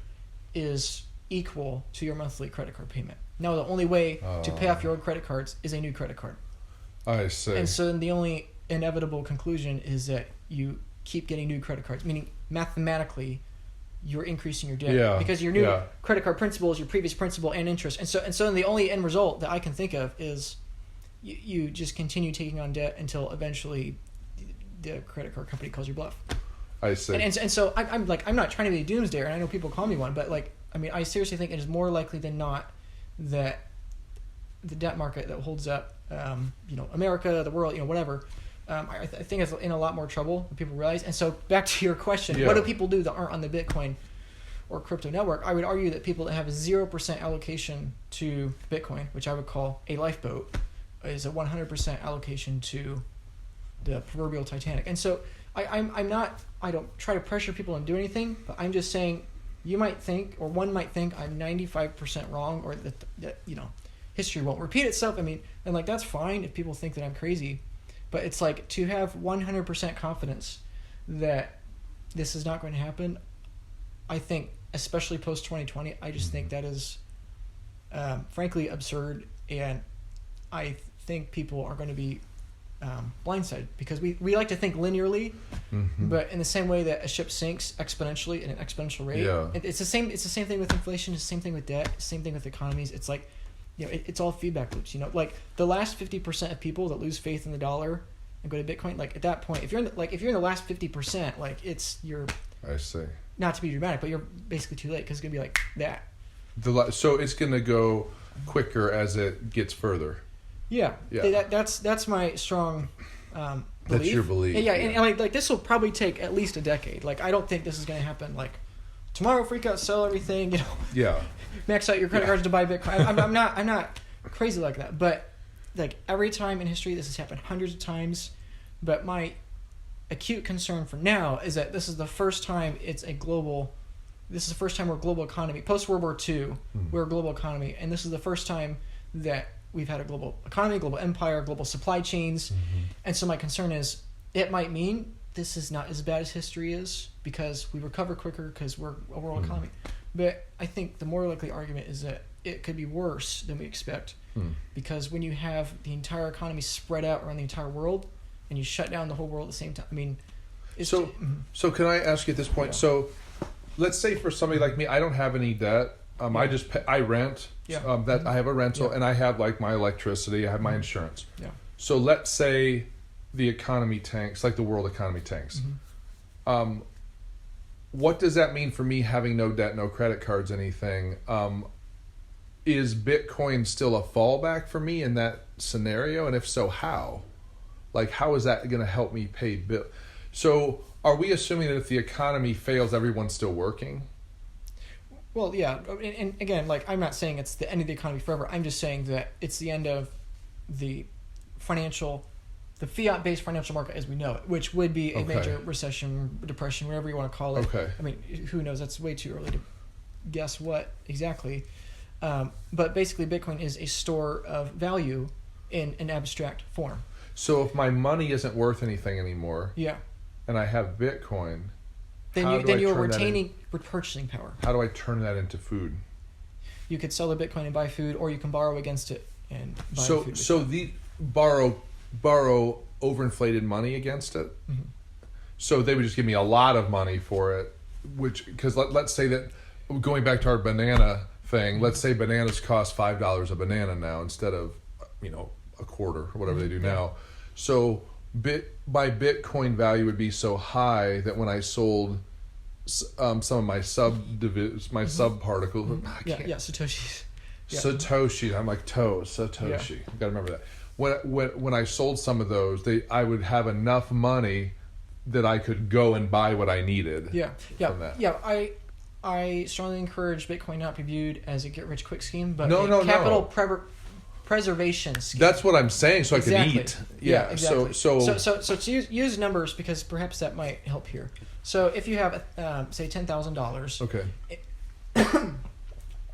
is equal to your monthly credit card payment. Now the only way to pay off your old credit cards is a new credit card. I see. And so then the only inevitable conclusion is that you keep getting new credit cards, meaning mathematically you're increasing your debt because your new credit card principal is your previous principal and interest. And so then the only end result that I can think of is you just continue taking on debt until eventually the credit card company calls your bluff. I see. And so I'm not trying to be a doomsdayer, and I know people call me one, but I seriously think it is more likely than not that the debt market that holds up, America, the world, whatever, I think it's in a lot more trouble than people realize. And so back to your question, what do people do that aren't on the Bitcoin or crypto network? I would argue that people that have a 0% allocation to Bitcoin, which I would call a lifeboat, is a 100% allocation to the proverbial Titanic. And so I don't try to pressure people and do anything, but I'm just saying you might think, or one might think I'm 95% wrong, or that history won't repeat itself. I mean, and that's fine if people think that I'm crazy, but it's like to have 100% confidence that this is not going to happen. I think, especially post 2020, I just think that is frankly absurd, and I think people are going to be blindsided because we like to think linearly, but in the same way that a ship sinks exponentially at an exponential rate, it's the same thing with inflation, it's the same thing with debt, same thing with economies. It's like, it's all feedback loops. Like the last 50% of people that lose faith in the dollar and go to Bitcoin, like at that point, if you're in the last 50%, like you're. I see. Not to be dramatic, but you're basically too late because it's gonna be like that. So it's gonna go quicker as it gets further. Yeah. That's my strong belief. That's your belief. Yeah. And this will probably take at least a decade. Like I don't think this is going to happen like tomorrow. Freak out, sell everything. Max out your credit cards to buy Bitcoin. I'm not crazy like that. But like every time in history, this has happened hundreds of times. But my acute concern for now is that this is the first time This is the first time we're a global economy. Post World War II, we're a global economy, and this is the first time that we've had a global economy, global empire, global supply chains. And so my concern is it might mean this is not as bad as history is because we recover quicker because we're a world economy. But I think the more likely argument is that it could be worse than we expect because when you have the entire economy spread out around the entire world, and you shut down the whole world at the same time. I mean, it's so can I ask you at this point? Yeah. So, let's say for somebody like me, I don't have any debt. I just I rent. Yeah. That I have a rental, Yeah. and I have like my electricity. I have my insurance. Yeah. So let's say the economy tanks, like the world economy tanks. What does that mean for me having no debt, no credit cards, anything? Is Bitcoin still a fallback for me in that scenario? And if so, how? Like, how is that going to help me pay bill? So are we assuming that if the economy fails, everyone's still working? Well, yeah, and again, like, I'm not saying it's the end of the economy forever. I'm just saying that it's the end of the fiat-based financial market as we know it, which would be a major recession, depression, whatever you want to call it. Okay. I mean, who knows? That's way too early to guess what exactly. But basically, Bitcoin is a store of value in an abstract form. So if my money isn't worth anything anymore, Yeah. and I have Bitcoin, Then you're retaining purchasing power. how do I turn that into food? You could sell the Bitcoin and buy food, or you can borrow against it and buy food. So the borrow overinflated money against it. Mm-hmm. So they would just give me a lot of money for it, which because let's say that going back to our banana thing, let's say bananas cost $5 a banana now instead of a quarter or whatever they do now. So my Bitcoin value would be so high that when I sold some of my subparticles, Satoshis. Yeah. Satoshi, I'm like Satoshi. Yeah. Got to remember that. When I sold some of those, I would have enough money that I could go and buy what I needed. From that. I strongly encourage Bitcoin not be viewed as a get-rich-quick scheme, but capital preservation scheme. That's what I'm saying, so Exactly. I could eat. Yeah, exactly. So to use numbers, because perhaps that might help here. So if you have say $10,000. Okay.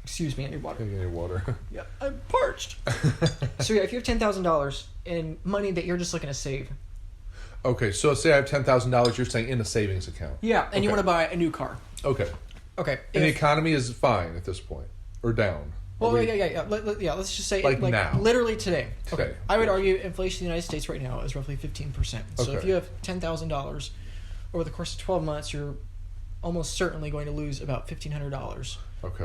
Excuse me, I need water. Get your water. Yeah, I'm parched. So if you have $10,000 in money that you're just looking to save. Okay, so say I have $10,000. You're saying in a savings account. Yeah, and you want to buy a new car. Okay. Okay. And the economy is fine at this point, or down. Well, yeah. Let's just say like now, literally today. Okay. I would Yes. argue inflation in the United States right now is roughly 15%. So if you have $10,000 over the course of 12 months, you're almost certainly going to lose about $1,500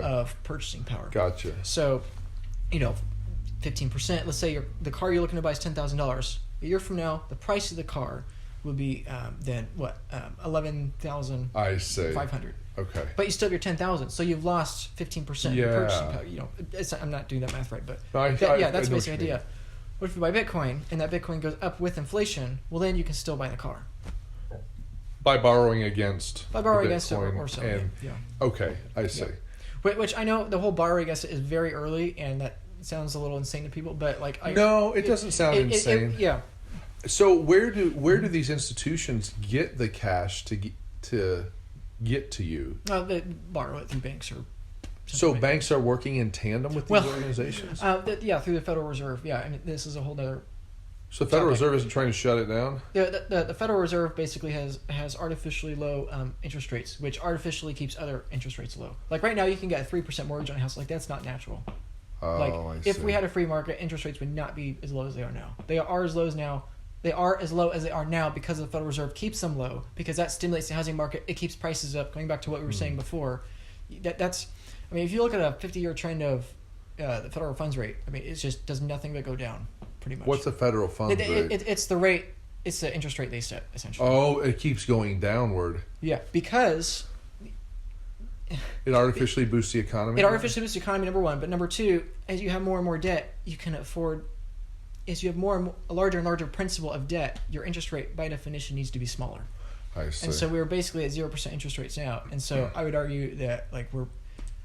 of purchasing power. Gotcha. So, 15%. Let's say the car you're looking to buy is $10,000. A year from now, the price of the car will be then what? $11,500. I see. Okay. But you still have your $10,000, so you've lost 15% of your purchasing power. I'm not doing that math right, but that's the basic idea. What if you buy Bitcoin and that Bitcoin goes up with inflation? Well, then you can still buy the car By borrowing against. against it Bitcoin or something. Okay, I see. Yeah. Which I know the whole borrowing against it is very early, and that sounds a little insane to people, but No, it doesn't sound insane. Yeah. So where do these institutions get the cash to get to you? They borrow it through banks or. So banks are working in tandem with these organizations? Through the Federal Reserve. Yeah, and this is a whole other. So the Federal Reserve isn't trying to shut it down? The Federal Reserve basically has artificially low interest rates, which artificially keeps other interest rates low. Like right now, you can get a 3% mortgage on a house. Like that's not natural. I if see. we had a free market, interest rates would not be as low as they are now. They are as low as now. They are as low as they are now because the Federal Reserve keeps them low, because that stimulates the housing market. It keeps prices up. Going back to what we were saying before, that's. I mean, if you look at a 50-year trend of the federal funds rate, I mean, it just does nothing but go down, pretty much. What's the federal funds rate? It's the rate. It's the interest rate they set, essentially. Oh, it keeps going downward. Yeah, because it artificially boosts the economy. It artificially boosts the economy, number one, but number two, as you have more and more debt, you can afford. As you have a larger and larger principal of debt, your interest rate, by definition, needs to be smaller. I see. And so we're basically at 0% interest rates now, and so I would argue that we're.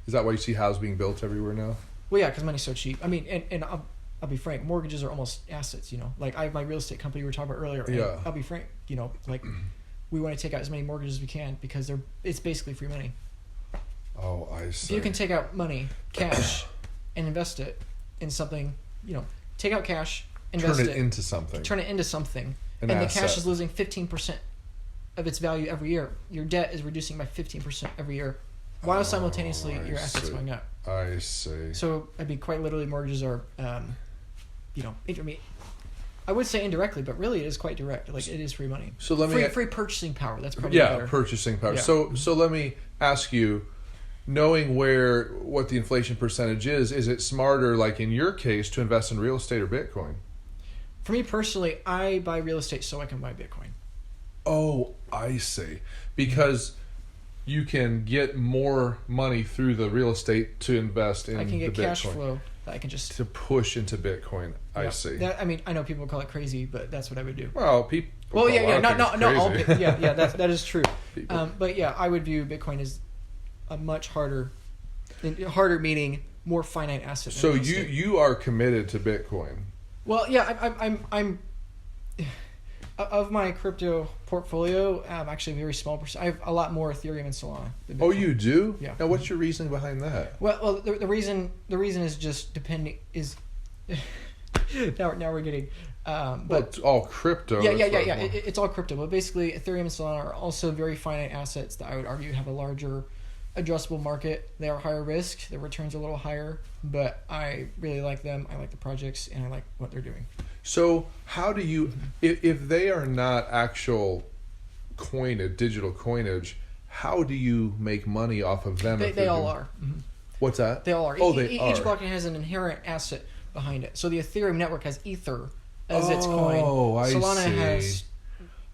Is that why you see houses being built everywhere now? Well, yeah, because money's so cheap. I mean, and I'll be frank, mortgages are almost assets. Like I have my real estate company we were talking about earlier. And Yeah. I'll be frank. We want to take out as many mortgages as we can because it's basically free money. Oh, I see. If you can take out money, cash, and invest it in something, take out cash, invest turn it into something. Turn it into something, An and asset. the cash is losing 15% of its value every year. Your debt is reducing by 15% every year, while simultaneously your assets going up. I see. So, I mean, quite literally, mortgages are, I would say indirectly, but really it is quite direct. Like it is free money. So let free, me free purchasing power. That's probably better. Purchasing power. Yeah. So let me ask you, knowing what the inflation percentage is it smarter, like in your case, to invest in real estate or Bitcoin? For me personally, I buy real estate so I can buy Bitcoin. Oh, I see. Because you can get more money through the real estate to invest in I can get the cash Bitcoin. flow that I can just To push into Bitcoin. I yeah. see. That, I mean, I know people call it crazy, but that's what I would do. Well, people. Well, yeah, not all. Crazy. Yeah, that is true. People. But yeah, I would view Bitcoin as a much harder meaning more finite asset. So than real estate. you are committed to Bitcoin. Well, yeah, I'm of my crypto portfolio. I'm actually a very small percent. I have a lot more Ethereum and Solana than Bitcoin. Oh, you do? Yeah. Now, what's your reasoning behind that? Well, the reason is just depending is now we're getting. But Well, it's all crypto. yeah. That's what I'm- It's all crypto, but basically Ethereum and Solana are also very finite assets that I would argue have a larger addressable market. They are higher risk. Their returns are a little higher, but I really like them. I like the projects, and I like what they're doing. So how do you, if they are not actual digital coinage, how do you make money off of them? They all are. Mm-hmm. What's that? They all are. Oh, they are. Each blockchain has an inherent asset behind it. So the Ethereum network has Ether as its coin. Oh, I Solana see. has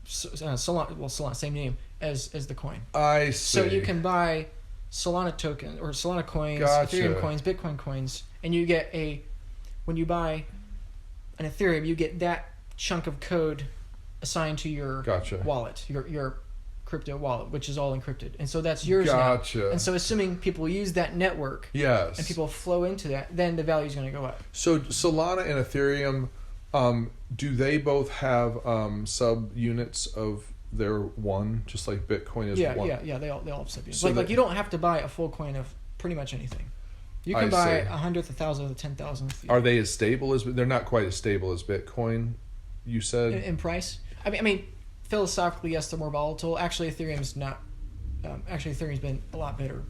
Solana, same name as the coin. I see. So you can buy Solana token or Solana coins, Gotcha. Ethereum coins, Bitcoin coins, and you get when you buy an Ethereum, you get that chunk of code assigned to your Gotcha. wallet, your crypto wallet, which is all encrypted, and so that's yours Gotcha. now. And so, assuming people use that network, Yes. and people flow into that, then the value is going to go up. So Solana and Ethereum, do they both have sub units of their one, just like Bitcoin is one? Yeah. They all have subunits. So Like you don't have to buy a full coin of pretty much anything. You can I buy see. 100th, 1,000th, 10,000th. Are they as stable as? They're not quite as stable as Bitcoin, you said. in price? I mean, philosophically, yes, they're more volatile. Actually, Ethereum's not. Ethereum's been a lot better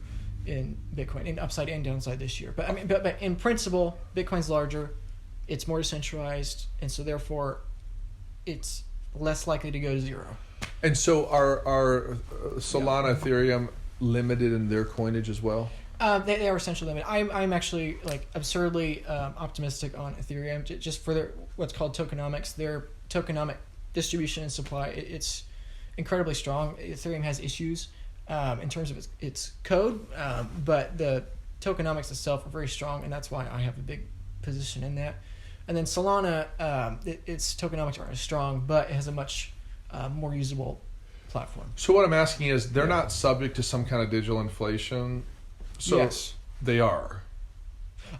in Bitcoin, in upside and downside this year. But I mean, but in principle, Bitcoin's larger, it's more decentralized, and so therefore, it's less likely to go to zero. And so are Solana, Ethereum limited in their coinage as well? They are essentially limited. I'm actually like absurdly optimistic on Ethereum just for their what's called tokenomics. Their tokenomic distribution and supply, it's incredibly strong. Ethereum has issues in terms of its code, but the tokenomics itself are very strong, and that's why I have a big position in that. And then Solana, its tokenomics aren't as strong, but it has a much more usable platform. So what I'm asking is, they're not subject to some kind of digital inflation? So Yes. they are.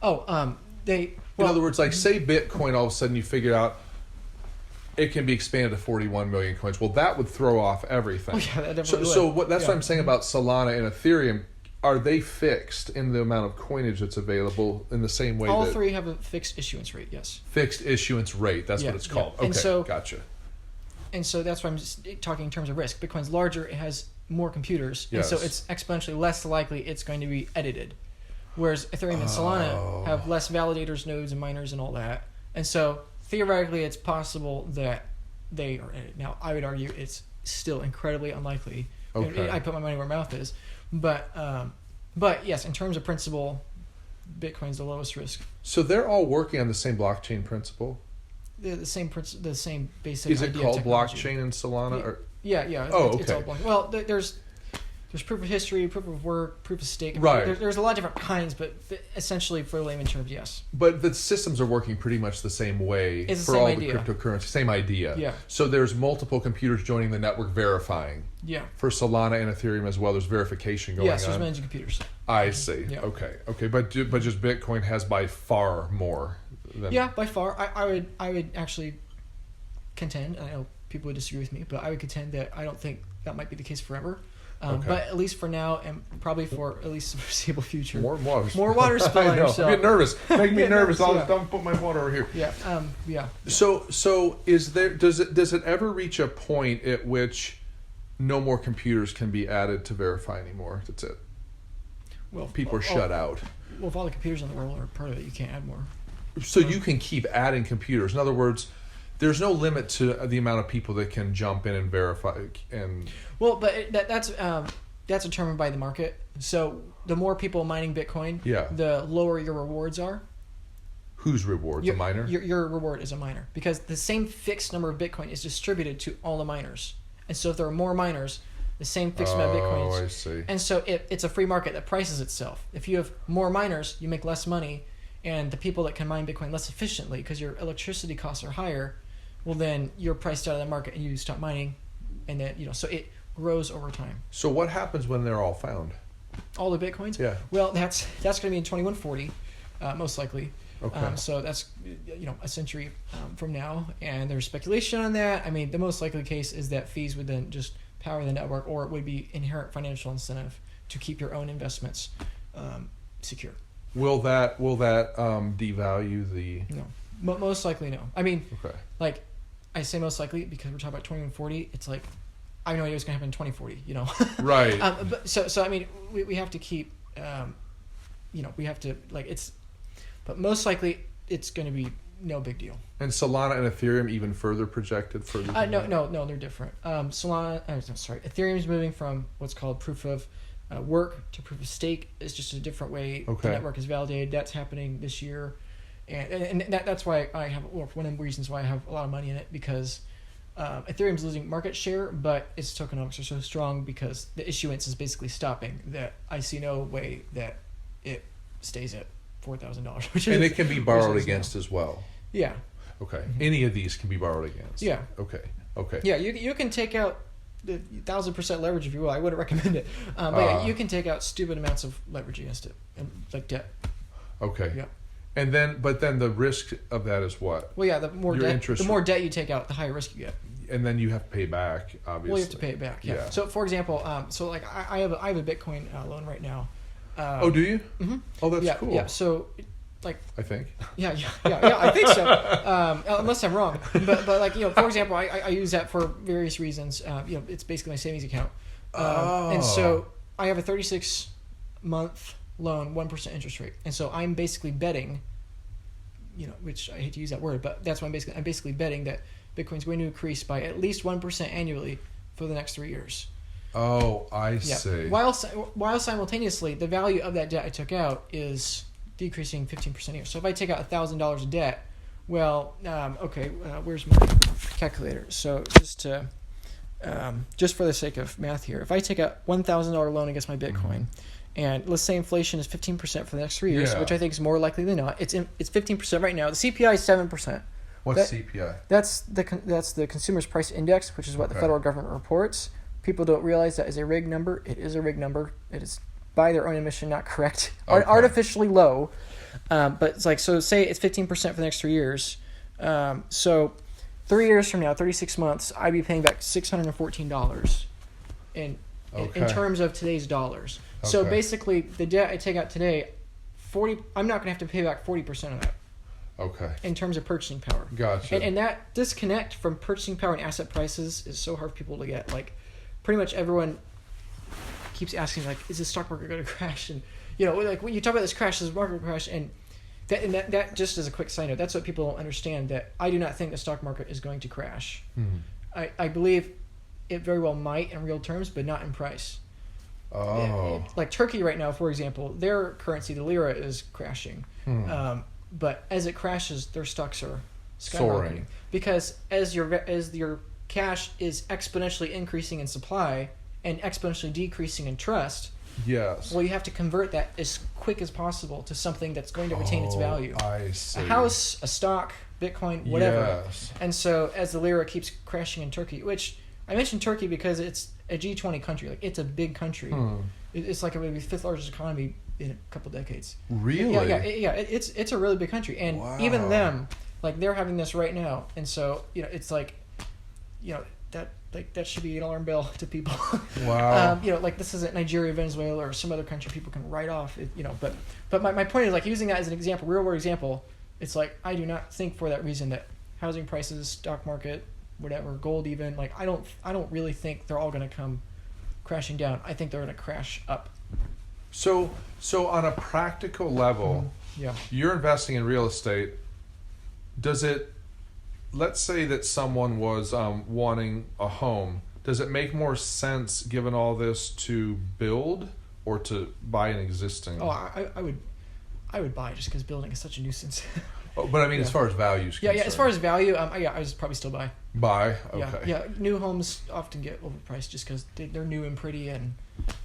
Oh, they. In other words, like say Bitcoin, all of a sudden you figure out it can be expanded to 41 million coins. Well, that would throw off everything. Oh, yeah, that definitely So would. that's what I'm saying about Solana and Ethereum. Are they fixed in the amount of coinage that's available in the same way all that three have a fixed issuance rate? Yes. fixed issuance rate? That's Yeah, what it's yeah. called. And Okay, so- gotcha. And so that's why I'm just talking in terms of risk. Bitcoin's larger; it has more computers, and so Yes. it's exponentially less likely it's going to be edited. Whereas Ethereum and Solana have less validators, nodes, and miners, and all that. And so theoretically, it's possible that they are edited. Now, I would argue it's still incredibly unlikely. Okay. I put my money where my mouth is, but yes, in terms of principle, Bitcoin's the lowest risk. So they're all working on the same blockchain principle. They're the same the same basic. Is it idea of called technology. blockchain in Solana? Yeah. Or Yeah. Oh, It's all okay. blockchain. Well, there's proof of history, proof of work, proof of stake. Right. There's a lot of different kinds, but essentially, for layman terms, yes. But the systems are working pretty much the same way It's the for same all idea. the cryptocurrency. Same idea. Yeah. So there's multiple computers joining the network verifying. Yeah. For Solana and Ethereum as well, there's verification going Yes, there's on. millions of computers. I see. Yeah. Okay. But just Bitcoin has by far more than. Yeah, by far. I would actually contend. I know people would disagree with me, but I would contend that I don't think that might be the case forever. Okay. But at least for now, and probably for at least the foreseeable future. More water. More water spill I on know. yourself. I'm getting nervous. Make me Get nervous. nervous, yeah. Don't put my water over here. Yeah. Yeah. So is there does it ever reach a point at which no more computers can be added to verify anymore? That's it. Well, People are shut out. Well, if all the computers in the world are part of it, you can't add more. So you can keep adding computers. In other words, there's no limit to the amount of people that can jump in and verify and. Well, but that's determined by the market. So the more people mining Bitcoin, the lower your rewards are. Whose reward? The miner? Your reward is a miner. Because the same fixed number of Bitcoin is distributed to all the miners. And so if there are more miners, the same fixed amount of Bitcoin is... Oh, I see. And so it's a free market that prices itself. If you have more miners, you make less money, and the people that can mine Bitcoin less efficiently because your electricity costs are higher, well then you're priced out of the market and you stop mining, and then so it grows over time. So what happens when they're all found? All the Bitcoins? Yeah. Well, that's going to be in 2140, most likely. Okay. So that's a century from now, and there's speculation on that. I mean, the most likely case is that fees would then just power the network, or it would be inherent financial incentive to keep your own investments secure. Will that devalue the? No, most likely no. I mean, okay. Like I say most likely because we're talking about 2140. It's like I have no idea what's going to happen in 2040. Right. But so I mean, we have to keep, we have to but most likely it's going to be no big deal. And Solana and Ethereum even further projected further? No, they're different. Ethereum's moving from what's called proof of work to proof of stake. It's just a different way the network is validated. That's happening this year, and that's why I have one of the reasons why I have a lot of money in it, because Ethereum's losing market share, but its tokenomics are so strong because the issuance is basically stopping that I see no way that it stays at $4,000. And it can be borrowed against as well. Yeah. Okay. Mm-hmm. Any of these can be borrowed against. Yeah. Okay. Yeah, you can take out the 1,000% leverage if you will. I wouldn't recommend it, but you can take out stupid amounts of leverage against it, like debt. Okay. Yeah. And then, but then the risk of that is what? Well, yeah, the more debt you take out, the higher risk you get. And then you have to pay back, obviously. Well, you have to pay it back. Yeah. So, for example, I have a Bitcoin loan right now. Oh, do you? Mm-hmm. Oh, that's cool. Yeah. So, I think. Yeah. I think so. Unless I'm wrong, but for example, I use that for various reasons. It's basically my savings account. And so I have a 36-month loan, 1% interest rate, and so I'm basically betting. Which I hate to use that word, but that's what I'm basically betting that Bitcoin's going to increase by at least 1% annually for the next 3 years. Oh, I see. While simultaneously, the value of that debt I took out is decreasing 15% a year. So if I take out $1,000 of debt, where's my calculator? So just for the sake of math here, if I take a $1,000 loan against my Bitcoin, and let's say inflation is 15% for the next 3 years, which I think is more likely than not. It's 15% right now. The CPI is 7%. What's CPI? That's the Consumer's Price Index, which is what the federal government reports. People don't realize that is a rigged number. It is a rigged number. It is by their own admission not correct. Artificially low. But it's say it's 15% for the next 3 years. So 3 years from now, 36 months, I'd be paying back $614 in terms of today's dollars. Okay. So basically, the debt I take out today, I'm not going to have to pay back 40% of that. Okay. In terms of purchasing power. Gotcha. And that disconnect from purchasing power and asset prices is so hard for people to get. Pretty much everyone keeps asking, is the stock market going to crash? And when you talk about this crash, this market crash, and that just as a quick side note, that's what people don't understand. That I do not think the stock market is going to crash. Mm-hmm. I believe it very well might in real terms, but not in price. Oh. Like Turkey right now, for example, their currency, the lira, is crashing. But as it crashes, their stocks are skyrocketing. Soaring. Because as your cash is exponentially increasing in supply and exponentially decreasing in trust, yes. Well, you have to convert that as quick as possible to something that's going to retain its value. I see. A house, a stock, Bitcoin, whatever. Yes. And so as the lira keeps crashing in Turkey, which I mentioned Turkey because it's a G20 country. It's a big country. It's maybe the fifth largest economy in a couple decades. Really? Yeah. It's a really big country, and even them, they're having this right now, and so it's that should be an alarm bell to people. Wow. This isn't Nigeria, Venezuela, or some other country people can write off. But my point is using that as an example, real world example. It's I do not think for that reason that housing prices, stock market, whatever, gold even, I don't really think they're all going to come crashing down. I think they're going to crash up. So on a practical level, yeah, you're investing in real estate. Does it let's say that someone was wanting a home. Does it make more sense, given all this, to build or to buy an existing? Oh, I would buy just because building is such a nuisance. Oh, but I mean, as far as values. Yeah. As far as value, I would probably still buy. Buy. Okay. Yeah. New homes often get overpriced just because they're new and pretty and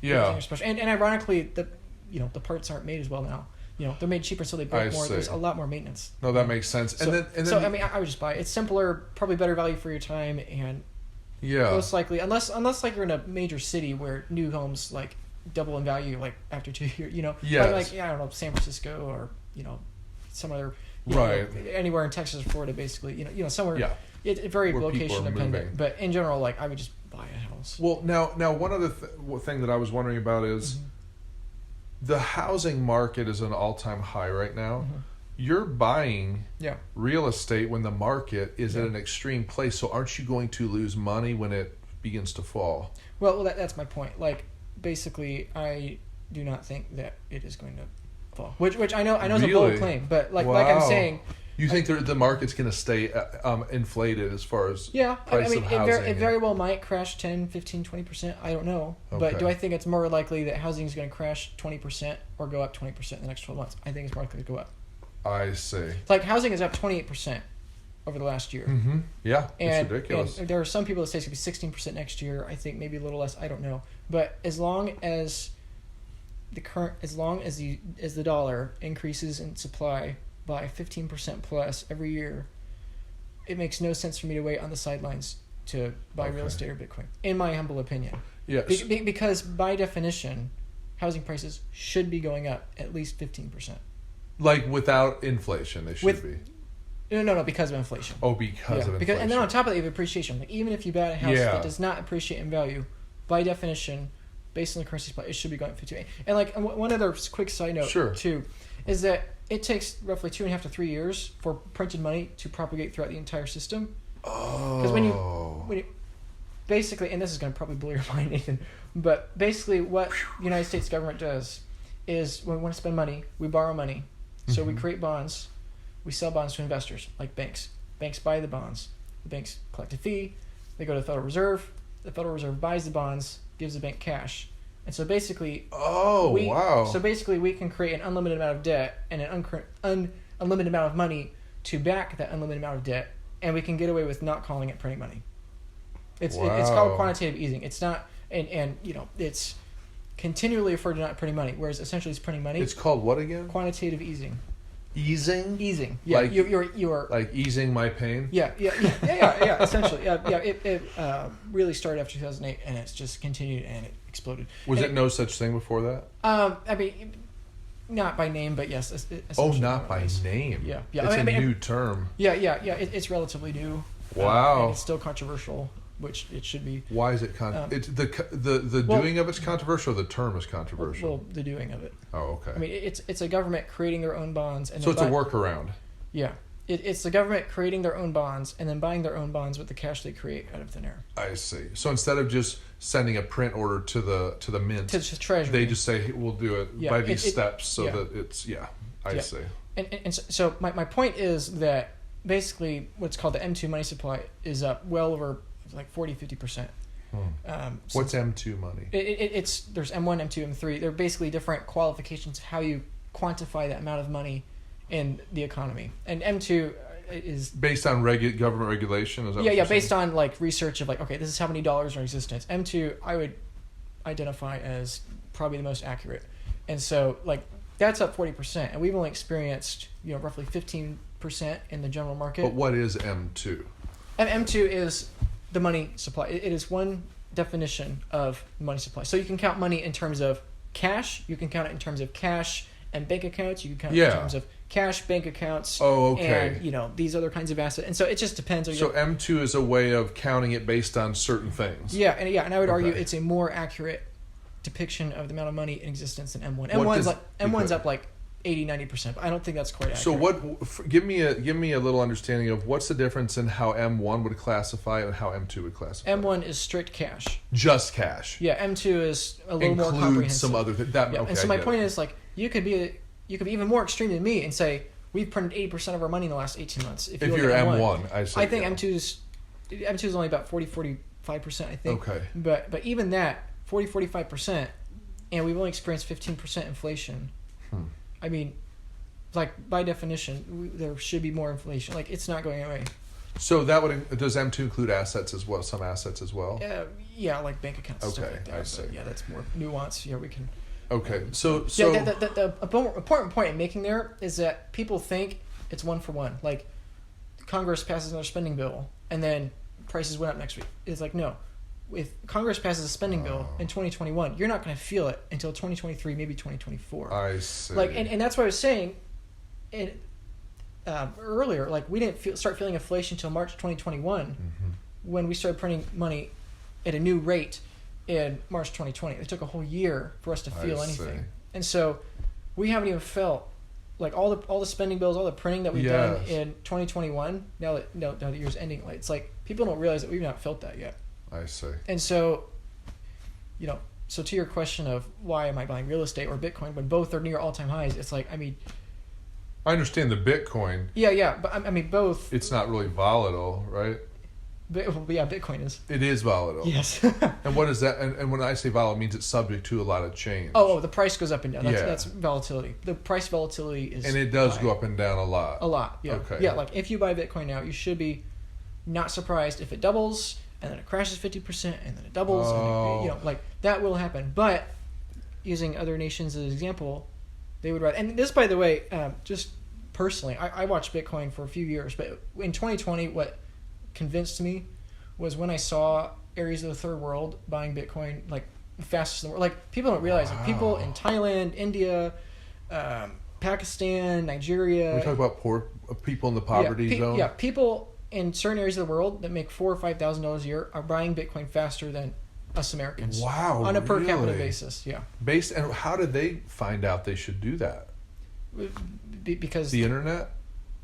special. And ironically, the parts aren't made as well now. They're made cheaper, so they break more. See. There's a lot more maintenance. No, that makes sense. So I mean, I would just buy it. It's simpler, probably better value for your time, and most likely, unless like you're in a major city where new homes like double in value like after 2 years. Like I don't know, San Francisco or some other anywhere in Texas or Florida, basically. Somewhere. Yeah. It's very location dependent, but in general, like I would just buy a house. Well, now one other thing that I was wondering about is. The housing market is an all-time high right now. Mm-hmm. You're buying real estate when the market is at an extreme place, so aren't you going to lose money when it begins to fall? Well, that's my point. Like, basically, I do not think that it is going to fall. Which I know is a bold claim, but like I'm saying... You think the market's going to stay inflated as far as price of housing? It very well might crash 10, 15, 20%. I don't know. Okay. But do I think it's more likely that housing is going to crash 20% or go up 20% in the next 12 months? I think it's more likely to go up. I see. Like housing is up 28% over the last year. Mm-hmm. Yeah, it's ridiculous. And there are some people that say it's going to be 16% next year. I think maybe a little less. I don't know. But as long as the dollar increases in supply by 15% plus every year, it makes no sense for me to wait on the sidelines to buy real estate or Bitcoin, in my humble opinion. Yes. Because by definition, housing prices should be going up at least 15%. Like without inflation, they should be. No, because of inflation. Oh, because of inflation. And then on top of that, you have appreciation. Like even if you buy a house that does not appreciate in value, by definition, based on the currency supply, it should be going up 15%. And like one other quick side note too, is that it takes roughly 2.5 to 3 years for printed money to propagate throughout the entire system. Oh. Because when you basically, and this is going to probably blow your mind, Nathan, but basically what the United States government does is when we want to spend money, we borrow money. So we create bonds. We sell bonds to investors, like banks. Banks buy the bonds. The banks collect a fee. They go to the Federal Reserve. The Federal Reserve buys the bonds, gives the bank cash. And so basically, So basically, we can create an unlimited amount of debt and an unlimited amount of money to back that unlimited amount of debt, and we can get away with not calling it printing money. It's called quantitative easing. It's not, and it's continually referred to not printing money, whereas essentially it's printing money. It's called what again? Quantitative easing. Easing. Yeah, like you're like easing my pain. Yeah. Essentially, It really started after 2008, and it's just continued and it exploded. Was it no such thing before that? I mean, not by name, but yes. Not by name. Yeah. It's a new term. Yeah. It's relatively new. Wow. And it's still controversial, which it should be. Why is it it's the doing of it's controversial? Or the term is controversial. Well, the doing of it. Oh, okay. I mean, it's a government creating their own bonds, and so it's a workaround. Yeah, it's the government creating their own bonds and then buying their own bonds with the cash they create out of thin air. I see. So instead of just sending a print order to the mint, to Treasury, they just say we'll do it by these steps, so that it's I see. And so my point is that basically what's called the M2 money supply is up well over like 40-50%. What's M2 money? There's M1, M2, M3. They're basically different qualifications of how you quantify that amount of money in the economy. And M2 is based on government regulation. Is that based on like research of like, okay, this is how many dollars are in existence. M2 I would identify as probably the most accurate, and so like that's up 40%, and we've only experienced roughly 15% in the general market. But what is M2? M2 is the money supply. It is one definition of money supply. So you can count money in terms of cash. You can count it in terms of cash and bank accounts. You can count it in terms of cash, bank accounts. Oh, okay. And these other kinds of assets. And so it just depends. So M2 is a way of counting it based on certain things. Yeah, and I would argue it's a more accurate depiction of the amount of money in existence than M1. M1's up like 80-90%, but I don't think that's quite accurate. So give me a little understanding of what's the difference in how M1 would classify and how M2 would classify. M1 is strict cash. Just cash. Yeah, M2 is a little more comprehensive. Some other thing. And so my point is like you could be even more extreme than me and say we've printed 80% of our money in the last 18 months. If you're M1, I say. I think M2 is only about 45%, I think. Okay. But even that, 45%, and we've only experienced 15% inflation. I mean, like, by definition, there should be more inflation. Like, it's not going away. So does M2 include assets as well? Some assets as well? Yeah, like bank accounts and stuff Okay, like that. I see. But yeah, that's more nuanced. Yeah, we can. Okay, so Yeah, the important point I'm making there is that people think it's one for one. Like, Congress passes another spending bill, and then prices went up next week. It's like, no. If Congress passes a spending bill in 2021, you're not going to feel it until 2023, maybe 2024. I see. Like, and that's what I was saying earlier. Like, we didn't start feeling inflation until March 2021, when we started printing money at a new rate in March 2020. It took a whole year for us to feel anything, and so we haven't even felt like all the spending bills, all the printing that we've done in 2021. Now that the year's ending, like, it's like people don't realize that we've not felt that yet. I see. And so, so to your question of why am I buying real estate or Bitcoin when both are near all-time highs, it's like, I mean, I understand the Bitcoin. Yeah, but I mean both. It's not really volatile, right? Yeah, Bitcoin is. It is volatile. Yes. And what is that? And when I say volatile, it means it's subject to a lot of change. Oh, the price goes up and down. That's volatility. The price volatility is. And it does go up and down a lot. A lot, yeah. Okay. Yeah, like if you buy Bitcoin now, you should be not surprised if it doubles and then it crashes 50% and then it doubles. Oh. And like that will happen. But using other nations as an example, they would rather. And this, by the way, just personally, I watched Bitcoin for a few years, but in 2020, what convinced me was when I saw areas of the third world buying Bitcoin like fastest in the world. Like, people don't realize it. People in Thailand, India, Pakistan, Nigeria. We talk about poor people in the poverty zone. Yeah, people in certain areas of the world that make $4,000 or $5,000 a year are buying Bitcoin faster than us Americans. Wow, on a per capita basis. Yeah. And how did they find out they should do that? Because the internet.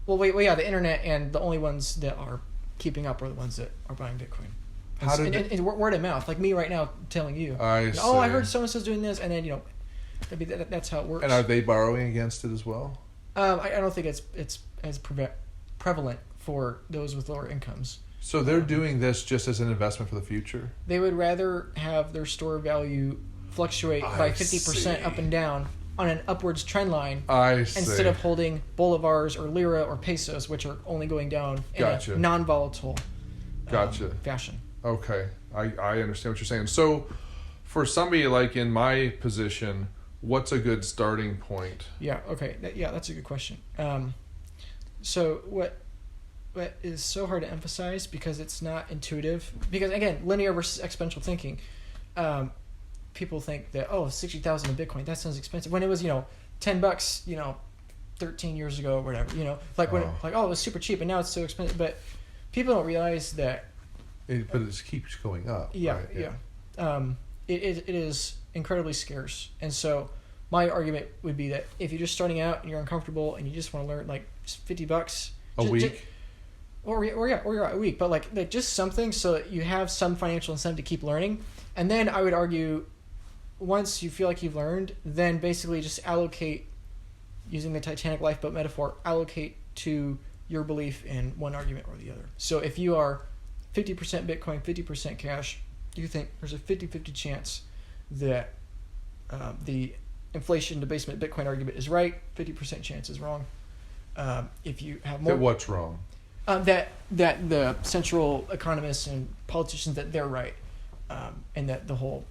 Well, the internet, and the only ones that are keeping up are the ones that are buying Bitcoin. And word of mouth, like me right now telling you. I heard so and so's doing this, and then that's how it works. And are they borrowing against it as well? I don't think it's as prevalent for those with lower incomes. So they're doing this just as an investment for the future? They would rather have their store value fluctuate by 50% up and down on an upwards trend line instead of holding bolivars or lira or pesos, which are only going down in a non-volatile fashion. Okay, I understand what you're saying. So for somebody like in my position, what's a good starting point? Yeah, okay. That's a good question. So what is so hard to emphasize, because it's not intuitive, because again, linear versus exponential thinking, people think that 60,000 in Bitcoin, that sounds expensive, when it was $10 13 years ago or whatever, it was super cheap and now it's so expensive. But people don't realize that but it keeps going up. Yeah, right? Yeah. It is incredibly scarce. And so my argument would be that if you're just starting out and you're uncomfortable and you just want to learn like $50 a week, or a week, but like just something so that you have some financial incentive to keep learning. And then I would argue, once you feel like you've learned, then basically just allocate, using the Titanic lifeboat metaphor, allocate to your belief in one argument or the other. So if you are 50% Bitcoin, 50% cash, you think there's a 50-50 chance that the inflation debasement Bitcoin argument is right, 50% chance is wrong. If you have more... That what's wrong? That the central economists and politicians, that they're right. And that the whole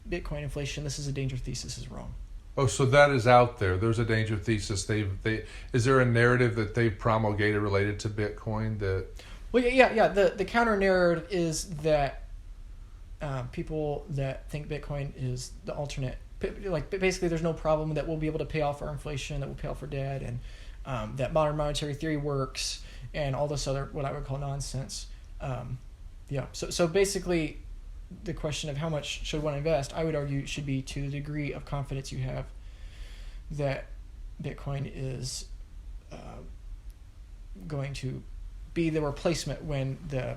Bitcoin inflation, this is a danger thesis, is wrong. Oh, so that is out there. There's a danger thesis. Is there a narrative that they've promulgated related to Bitcoin that? Well, yeah. The counter narrative is that people that think Bitcoin is the alternate, like basically there's no problem, that we'll be able to pay off our inflation, that we'll pay off our debt, and that modern monetary theory works, and all this other what I would call nonsense. So basically, the question of how much should one invest, I would argue, should be to the degree of confidence you have that Bitcoin is going to be the replacement when the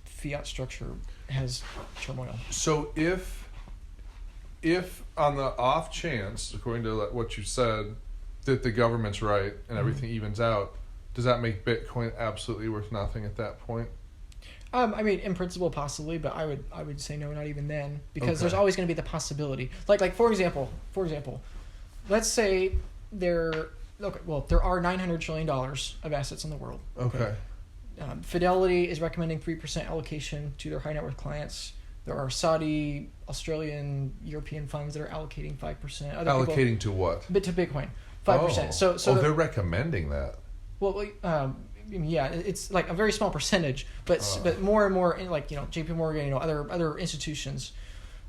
fiat structure has turmoil. So if on the off chance, according to what you said, that the government's right and everything evens out, does that make Bitcoin absolutely worth nothing at that point? I mean, in principle, possibly, but I would say no, not even then, because Okay. there's always going to be the possibility. Like for example, let's say there are $900 trillion of assets in the world. Okay. Fidelity is recommending 3% allocation to their high net worth clients. There are Saudi, Australian, European funds that are allocating 5%. Allocating to what? To Bitcoin, 5%. So they're recommending that. Well, yeah, it's like a very small percentage, but more and more, J.P. Morgan, other institutions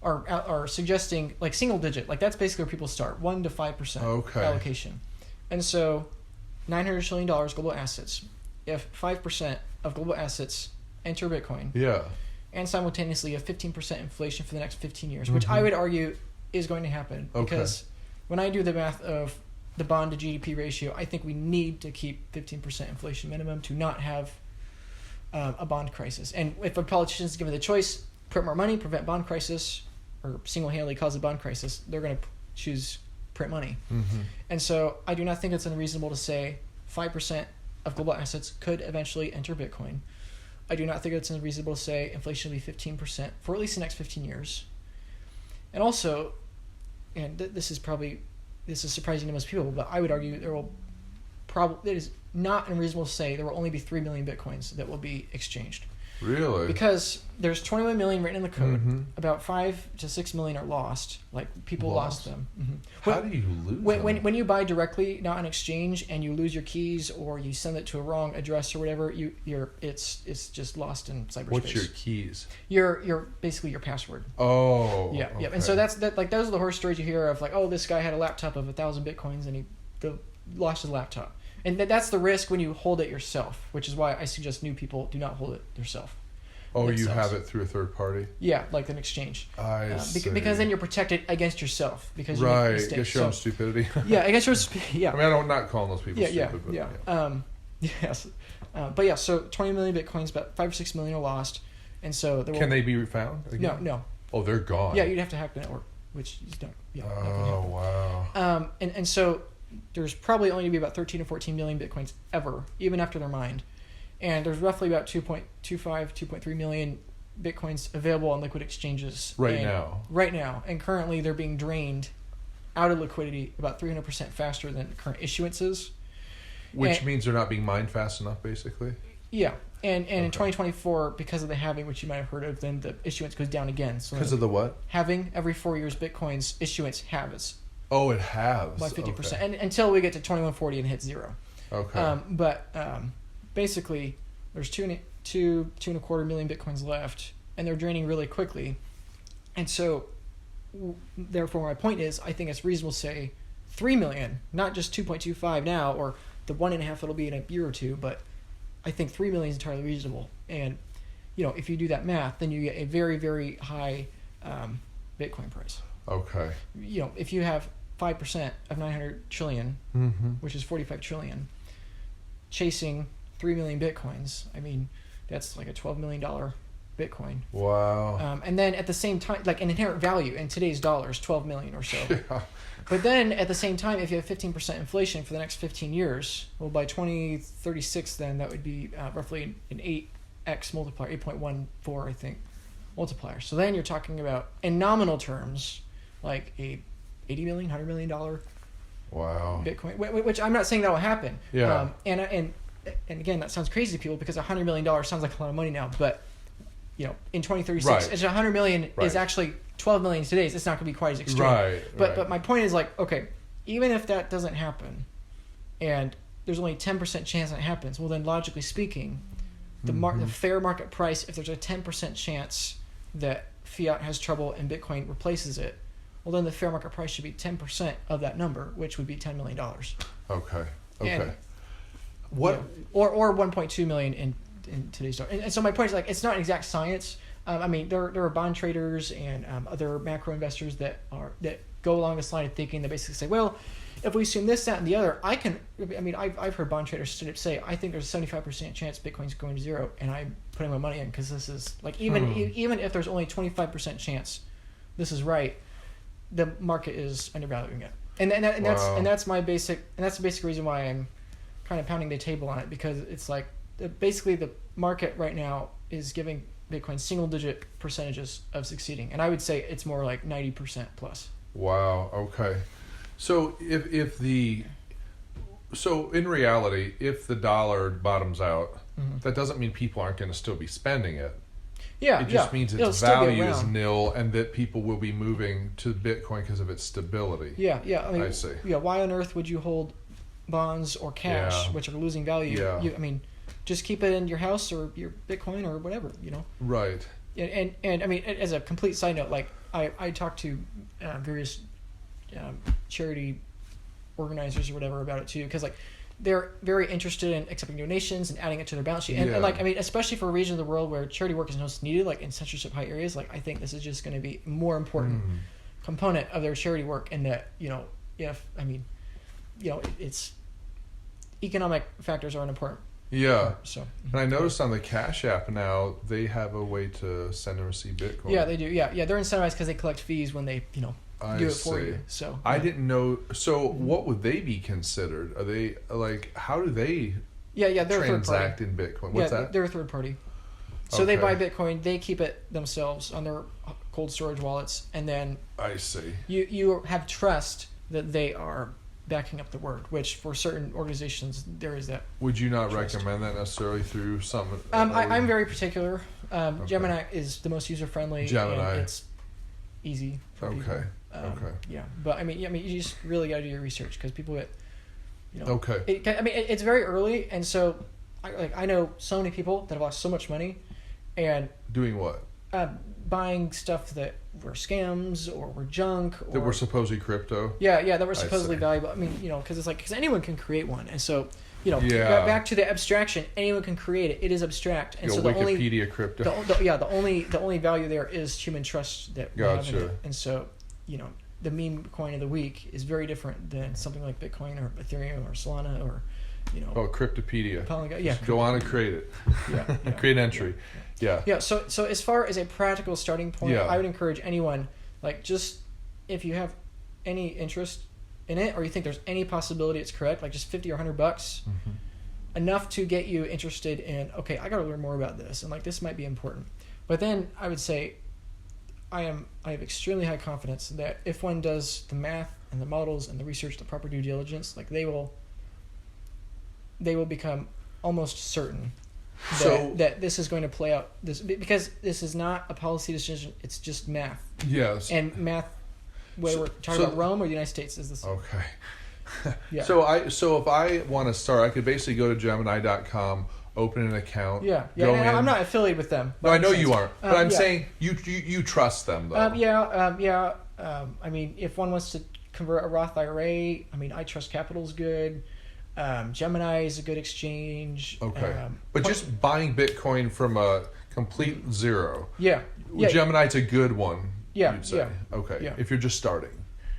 are suggesting like single digit, like that's basically where people start, 1 to 5% allocation, and so $900 trillion global assets. If 5% of global assets enter Bitcoin, yeah, and simultaneously a 15% inflation for the next 15 years, which I would argue is going to happen, because when I do the math of the bond to GDP ratio, I think we need to keep 15% inflation minimum to not have a bond crisis. And if a politician is given the choice, print more money, prevent bond crisis, or single-handedly cause a bond crisis, they're going to choose print money. Mm-hmm. And so I do not think it's unreasonable to say 5% of global assets could eventually enter Bitcoin. I do not think it's unreasonable to say inflation will be 15% for at least the next 15 years. And also, and this is surprising to most people, but I would argue it is not unreasonable to say there will only be 3 million Bitcoins that will be exchanged. Really? Because there's 21 million written in the code. Mm-hmm. About 5 to 6 million are lost. Like, people lost them. Mm-hmm. How do you lose them? When you buy directly, not on exchange, and you lose your keys or you send it to a wrong address or whatever, it's just lost in cyberspace. What's your keys? Your basically your password. Oh. Yeah, okay. yeah. And so that's like those are the horror stories you hear of, like, oh, this guy had a laptop of 1,000 Bitcoins and he lost his laptop. And that's the risk when you hold it yourself, which is why I suggest new people do not hold it yourself. Oh, you have it through a third party? Yeah, like an exchange. I see. Because then you're protected against yourself, because you right, make mistakes. Against your own stupidity. Yeah, against your yeah. I mean, I'm not calling those people stupid. Yeah. Yes, but yeah. So 20 million Bitcoins, about 5 or 6 million are lost, and so can they be found again? No. Oh, they're gone. Yeah, you'd have to hack the network, which is not. Yeah. Oh wow. And so there's probably only to be about 13 or 14 million Bitcoins ever, even after they're mined. And there's roughly about 2.25, 2.3 million Bitcoins available on liquid exchanges. Right now. And currently they're being drained out of liquidity about 300% faster than current issuances. Which means they're not being mined fast enough, basically? Yeah. And in 2024, because of the halving, which you might have heard of, then the issuance goes down again. So because of the what? Halving, every 4 years, Bitcoin's issuance halves. Oh, it halves. By 50%. Okay. And until we get to 2140 and hit zero. Okay. Basically, there's 2.25 million Bitcoins left, and they're draining really quickly. And so, therefore, my point is, I think it's reasonable to say 3 million, not just 2.25 now, or the 1.5 that'll be in a year or two, but I think 3 million is entirely reasonable. And, if you do that math, then you get a very, very high Bitcoin price. Okay. If you have 5% of 900 trillion, mm-hmm. which is 45 trillion, chasing 3 million Bitcoins, I mean, that's like a $12 million Bitcoin. Wow. And then at the same time, like an inherent value in today's dollars, 12 million or so. Yeah. But then at the same time, if you have 15% inflation for the next 15 years, well, by 2036, then that would be roughly an 8x multiplier, 8.14, I think, multiplier. So then you're talking about, in nominal terms, like a $80 million, $100 million wow. Bitcoin, which I'm not saying that will happen. Yeah. And again, that sounds crazy to people because $100 million sounds like a lot of money now, but in 2036, right. it's $100 million right. is actually 12 million today. It's not going to be quite as extreme. Right. But my point is, like, okay, even if that doesn't happen, and there's only 10% chance that it happens, well then logically speaking, the fair market price, if there's a 10% chance that fiat has trouble and Bitcoin replaces it, well then the fair market price should be 10% of that number, which would be $10 million. Okay. And, what? Or 1.2 million in today's dollar. And so my point is, like, it's not exact science. I mean, there are bond traders and other macro investors that go along this line of thinking that basically say, well, if we assume this, that, and the other, I've heard bond traders straight up say, I think there's a 75% chance Bitcoin's going to zero, and I'm putting my money in because this is, like, even if there's only 25% chance this is right, the market is undervaluing it. That's my basic, and that's the basic reason why I'm kind of pounding the table on it, because it's like basically the market right now is giving Bitcoin single-digit percentages of succeeding, and I would say it's more like 90% plus. Wow. Okay. So so in reality, if the dollar bottoms out, that doesn't mean people aren't going to still be spending it. Yeah, it just means It'll its still be value is around. nil, and that people will be moving to Bitcoin because of its stability. Yeah. I mean, I see. Yeah, why on earth would you hold bonds or cash, Yeah. which are losing value? Yeah. I mean, just keep it in your house or your Bitcoin or whatever, Right. And I mean, as a complete side note, like I talked to various charity organizers or whatever about it too, because like they're very interested in accepting donations and adding it to their balance sheet, and like I mean, especially for a region of the world where charity work is most needed, like in censorship high areas, like I think this is just going to be a more important component of their charity work, and that it's economic factors are an important Yeah. part, so. And I noticed on the Cash App now they have a way to send and receive Bitcoin. Yeah, they do. Yeah, they're incentivized because they collect fees when they do it for see. you. So I didn't know. So what would they be considered? Are they like, how do they they're transact third in Bitcoin? party. What's that? They're a third party. So they buy Bitcoin, they keep it themselves on their cold storage wallets, and then I see. you have trust that they are backing up the word, which for certain organizations there is that. Would you not trust. recommend that necessarily through some? I'm very particular. Gemini is the most user friendly. Gemini. And it's easy for people. Okay. Yeah, but I mean, you just really got to do your research, because people get, Okay. It's very early, and so I know so many people that have lost so much money, and Doing what? buying stuff that were scams or were junk or That were supposedly crypto. that were supposedly see. valuable. I mean, because anyone can create one, and so Yeah. back to the abstraction, anyone can create it. It is abstract, and so the only Wikipedia crypto. the only value there is human trust that we have in Gotcha. it. And so the meme coin of the week is very different than something like Bitcoin or Ethereum or Solana or Cryptopedia. Polygon. Just go on and create it. Yeah. Create an entry. Yeah. So as far as a practical starting point, Yeah. I would encourage anyone, like, just if you have any interest in it, or you think there's any possibility it's correct, like just $50 or $100, enough to get you interested in, okay, I got to learn more about this, and like this might be important. But then I would say I have extremely high confidence that if one does the math and the models and the research, the proper due diligence, like they will become almost certain that this is going to play out, because this is not a policy decision, it's just math. Yes. And math, whether we're talking about Rome or the United States, is this. Okay. Yeah. So if I want to start, I could basically go to Gemini.com, open an account. Yeah. Go in. I'm not affiliated with them. No, I know you aren't, but I'm yeah. saying you trust them though. I mean, if one wants to convert a Roth IRA, I mean, I Trust Capital's good. Gemini is a good exchange. Okay. But just buying Bitcoin from a complete zero. Yeah. Gemini's a good one. Yeah. You'd say. Yeah. Okay. Yeah. If you're just starting.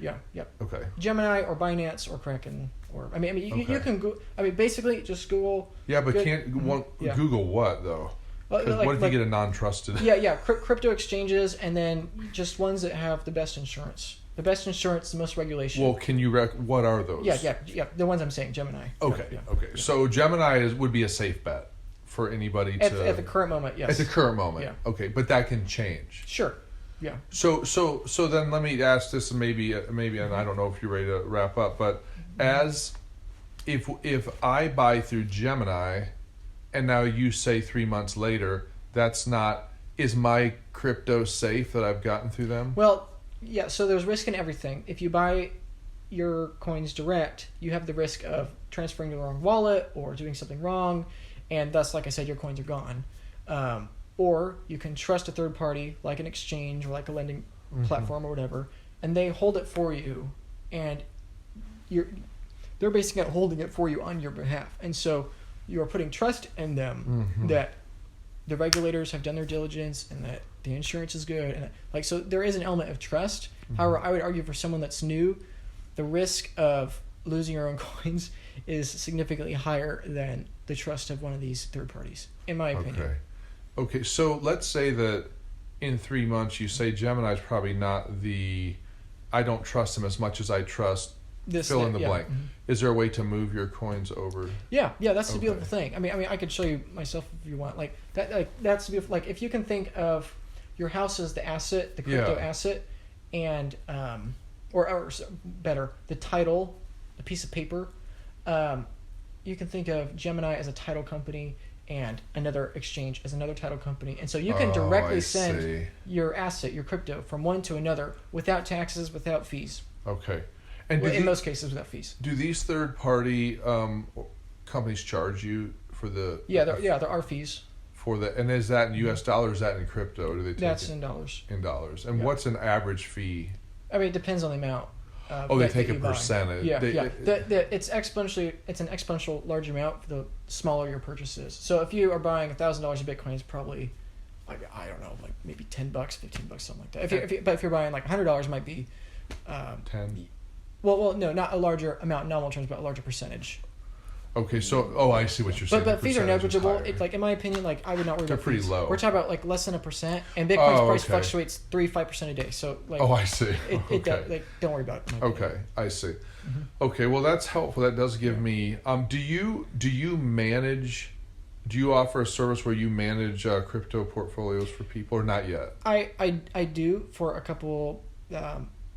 Yeah. Yep. Okay. Gemini or Binance or Kraken or you Okay. can go. I mean, basically just Google. Yeah, but Yeah. Google what though? 'Cause what if you get a non-trusted? Crypto exchanges, and then just ones that have the best insurance. The best insurance, the most regulation. Well, can you what are those? Yeah. The ones I'm saying, Gemini. Okay. Yeah. Okay. So Gemini would be a safe bet for anybody At the current moment, yes. At the current moment. Yeah. Okay, but that can change. Sure. Yeah. So then let me ask this, and maybe, and I don't know if you're ready to wrap up, but as if I buy through Gemini, and now you say 3 months later, is my crypto safe that I've gotten through them? Well, yeah. So there's risk in everything. If you buy your coins direct, you have the risk of transferring to the wrong wallet or doing something wrong, and thus, like I said, your coins are gone. Or you can trust a third party, like an exchange or like a lending platform or whatever, and they hold it for you, and they're basically holding it for you on your behalf. And so you are putting trust in them that the regulators have done their diligence and that the insurance is good, and so there is an element of trust. However, I would argue for someone that's new, the risk of losing your own coins is significantly higher than the trust of one of these third parties, in my opinion. Okay, so let's say that in 3 months you say Gemini's probably not I don't trust them as much as I trust fill in the blank. Is there a way to move your coins over? Yeah, that's the beautiful thing. I mean, I could show you myself if you want. Like that, that's the beautiful. Like if you can think of your house as the asset, the crypto asset, and or better, the title, the piece of paper. You can think of Gemini as a title company and another exchange as another title company, and so you can directly send your asset, your crypto, from one to another without taxes, without fees. Okay. And in most cases, without fees. Do these third-party companies charge you for the? Yeah, there are fees. For the, and is that in U.S. dollars? Or is that in crypto? Or do they take That's in dollars. In dollars, and what's an average fee? I mean, it depends on the amount. They take a percentage. It's exponentially. It's an exponential large amount the smaller your purchase is. So if you are buying $1,000 of Bitcoin, it's probably, I don't know, like maybe $10, $15, something like that. But if you're buying like $100, it might be 10. Well, no, not a larger amount in nominal terms, but a larger percentage. Okay, so I see what you're saying. But fees are negligible. Like in my opinion, like I would not worry about fees. They're pretty low. We're talking about like less than 1%, and Bitcoin's price fluctuates 3-5% a day. So like. Oh, I see. Don't worry about it. Okay, I see. Mm-hmm. Okay, well that's helpful. That does give me. Do you manage? Do you offer a service where you manage crypto portfolios for people, or not yet? I do for a couple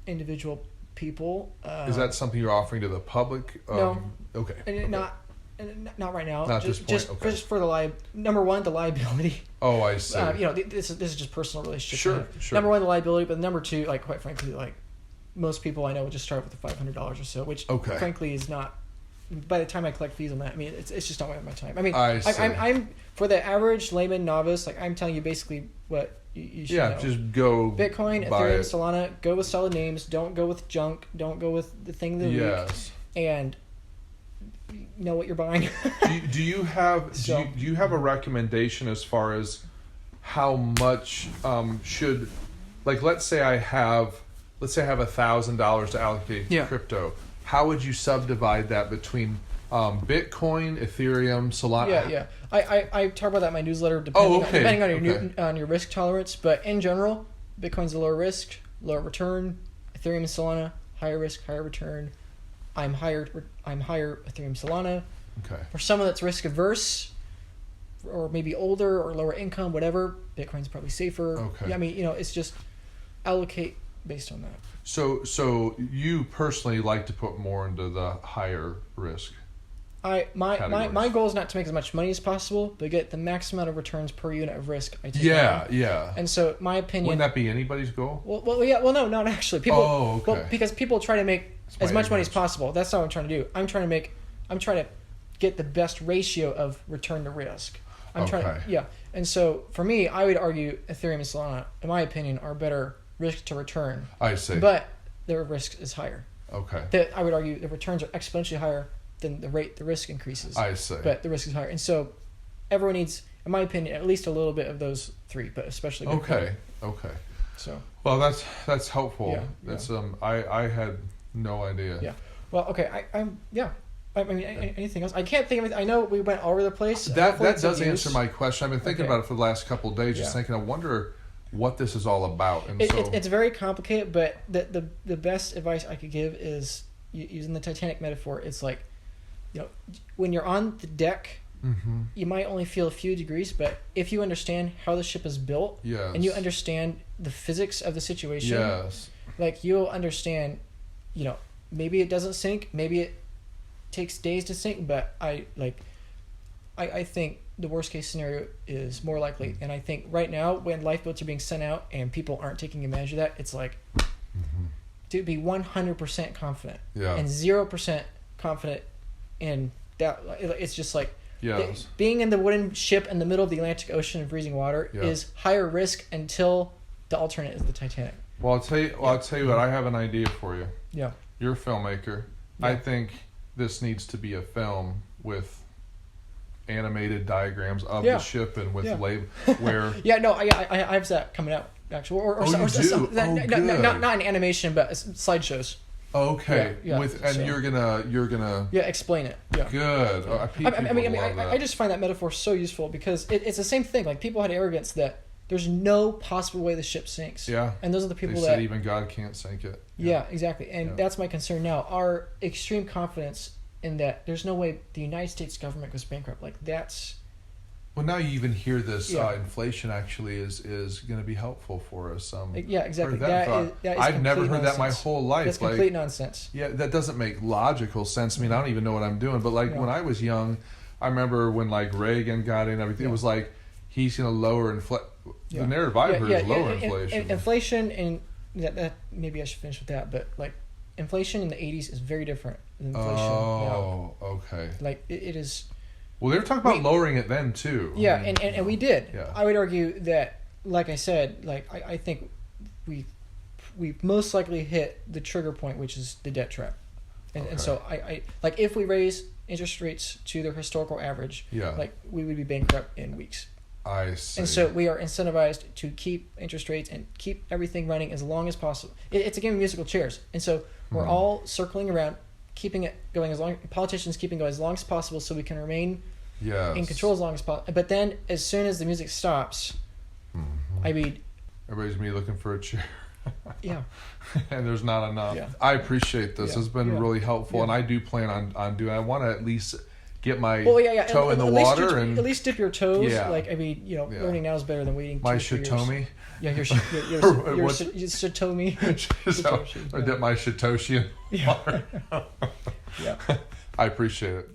individual people. Is that something you're offering to the public? No. Okay. Not right now. Not just, at this point. Just for the number one, the liability. Oh, I see. This is just personal relationship. Sure. Number one, the liability, but number two, like quite frankly, like most people I know would just start with the $500 or so, which frankly is not. By the time I collect fees on that, I mean it's just not worth my time. I mean, I'm for the average layman novice, like I'm telling you basically what you should know. Yeah, just go Bitcoin, Ethereum, Solana. Go with solid names. Don't go with junk. Don't go with the thing that week. And know what you're buying. do you have do you have a recommendation as far as how much should, like let's say I have $1,000 to allocate to crypto. How would you subdivide that between Bitcoin, Ethereum, Solana? Yeah. I talk about that in my newsletter depending on your risk tolerance, but in general, Bitcoin's a lower risk, lower return. Ethereum and Solana, higher risk, higher return. I'm higher Ethereum, Solana. Okay. For someone that's risk averse, or maybe older or lower income, whatever, Bitcoin's probably safer. Okay. Yeah, I mean, it's just allocate based on that. So you personally like to put more into the higher risk? My goal is not to make as much money as possible, but get the maximum amount of returns per unit of risk I take. Yeah. And so my opinion. Wouldn't that be anybody's goal? Well, no, not actually. People. Well, because people try to make as much money as possible. That's not what I'm trying to do. I'm trying to get the best ratio of return to risk. And so for me, I would argue Ethereum and Solana, in my opinion, are better risk to return. I see. But their risk is higher. Okay. I would argue the returns are exponentially higher than the risk increases. I see. But the risk is higher. And so everyone needs, in my opinion, at least a little bit of those three, but especially Bitcoin. Okay. So. Well, that's helpful. Yeah. That's I had no idea. Yeah. Well, okay. I mean, anything else? I can't think of it. I know we went all over the place. That does answer my question. I've been thinking about it for the last couple of days, just thinking, I wonder what this is all about. And it's very complicated, but the best advice I could give is using the Titanic metaphor. It's like, when you're on the deck, you might only feel a few degrees, but if you understand how the ship is built, and you understand the physics of the situation, like you'll understand, maybe it doesn't sink, maybe it takes days to sink, but I think the worst case scenario is more likely. And I think right now, when lifeboats are being sent out and people aren't taking advantage of that, it's like to be 100% confident and 0% confident in that. It's just like being in the wooden ship in the middle of the Atlantic Ocean in freezing water is higher risk until the alternate is the Titanic. Well, I'll tell you what. I have an idea for you. Yeah. You're a filmmaker. Yeah. I think this needs to be a film with animated diograms of the ship and with label where. I have that coming out actually. Not an animation, but slideshows. Okay. You're gonna explain it. Yeah. Good. Yeah. I just find that metaphor so useful because it's the same thing. Like people had arrogance that there's no possible way the ship sinks. Yeah. And those are the people they that said even God can't sink it. Yeah, exactly. And that's my concern now. Our extreme confidence in that there's no way the United States government goes bankrupt. Like, that's... Well, now you even hear this inflation actually is going to be helpful for us. Yeah, exactly. That is I've never heard nonsense. that my whole life. That's complete nonsense. Yeah, that doesn't make logical sense. I mean, I don't even know what I'm doing. But like when I was young, I remember when like Reagan got in, everything it was like he's going to lower inflation. The narrative I heard is lower inflation. Inflation, and that maybe I should finish with that. But like inflation in the 80s is very different than inflation now. Okay. Like it is. Well, they were talking about lowering it then too. Yeah, and we did. Yeah. I would argue that, like I said, like I think we most likely hit the trigger point, which is the debt trap, and so I like if we raise interest rates to their historical average, like we would be bankrupt in weeks. I see. And so we are incentivized to keep interest rates and keep everything running as long as possible. It's a game of musical chairs, and so we're all circling around, keeping it going as long. Politicians keeping it going as long as possible, so we can remain in control as long as possible. But then, as soon as the music stops, I mean, everybody's me looking for a chair. Yeah. And there's not enough. Yeah. I appreciate this. It's been really helpful, and I do plan on doing. I want to at least get my toe in the water and at least dip your toes. Yeah. Like, I mean, learning now is better than waiting. My 2 years. shitomi. Yeah, your shitomi. I dip my shitoshi in water. Yeah. I appreciate it.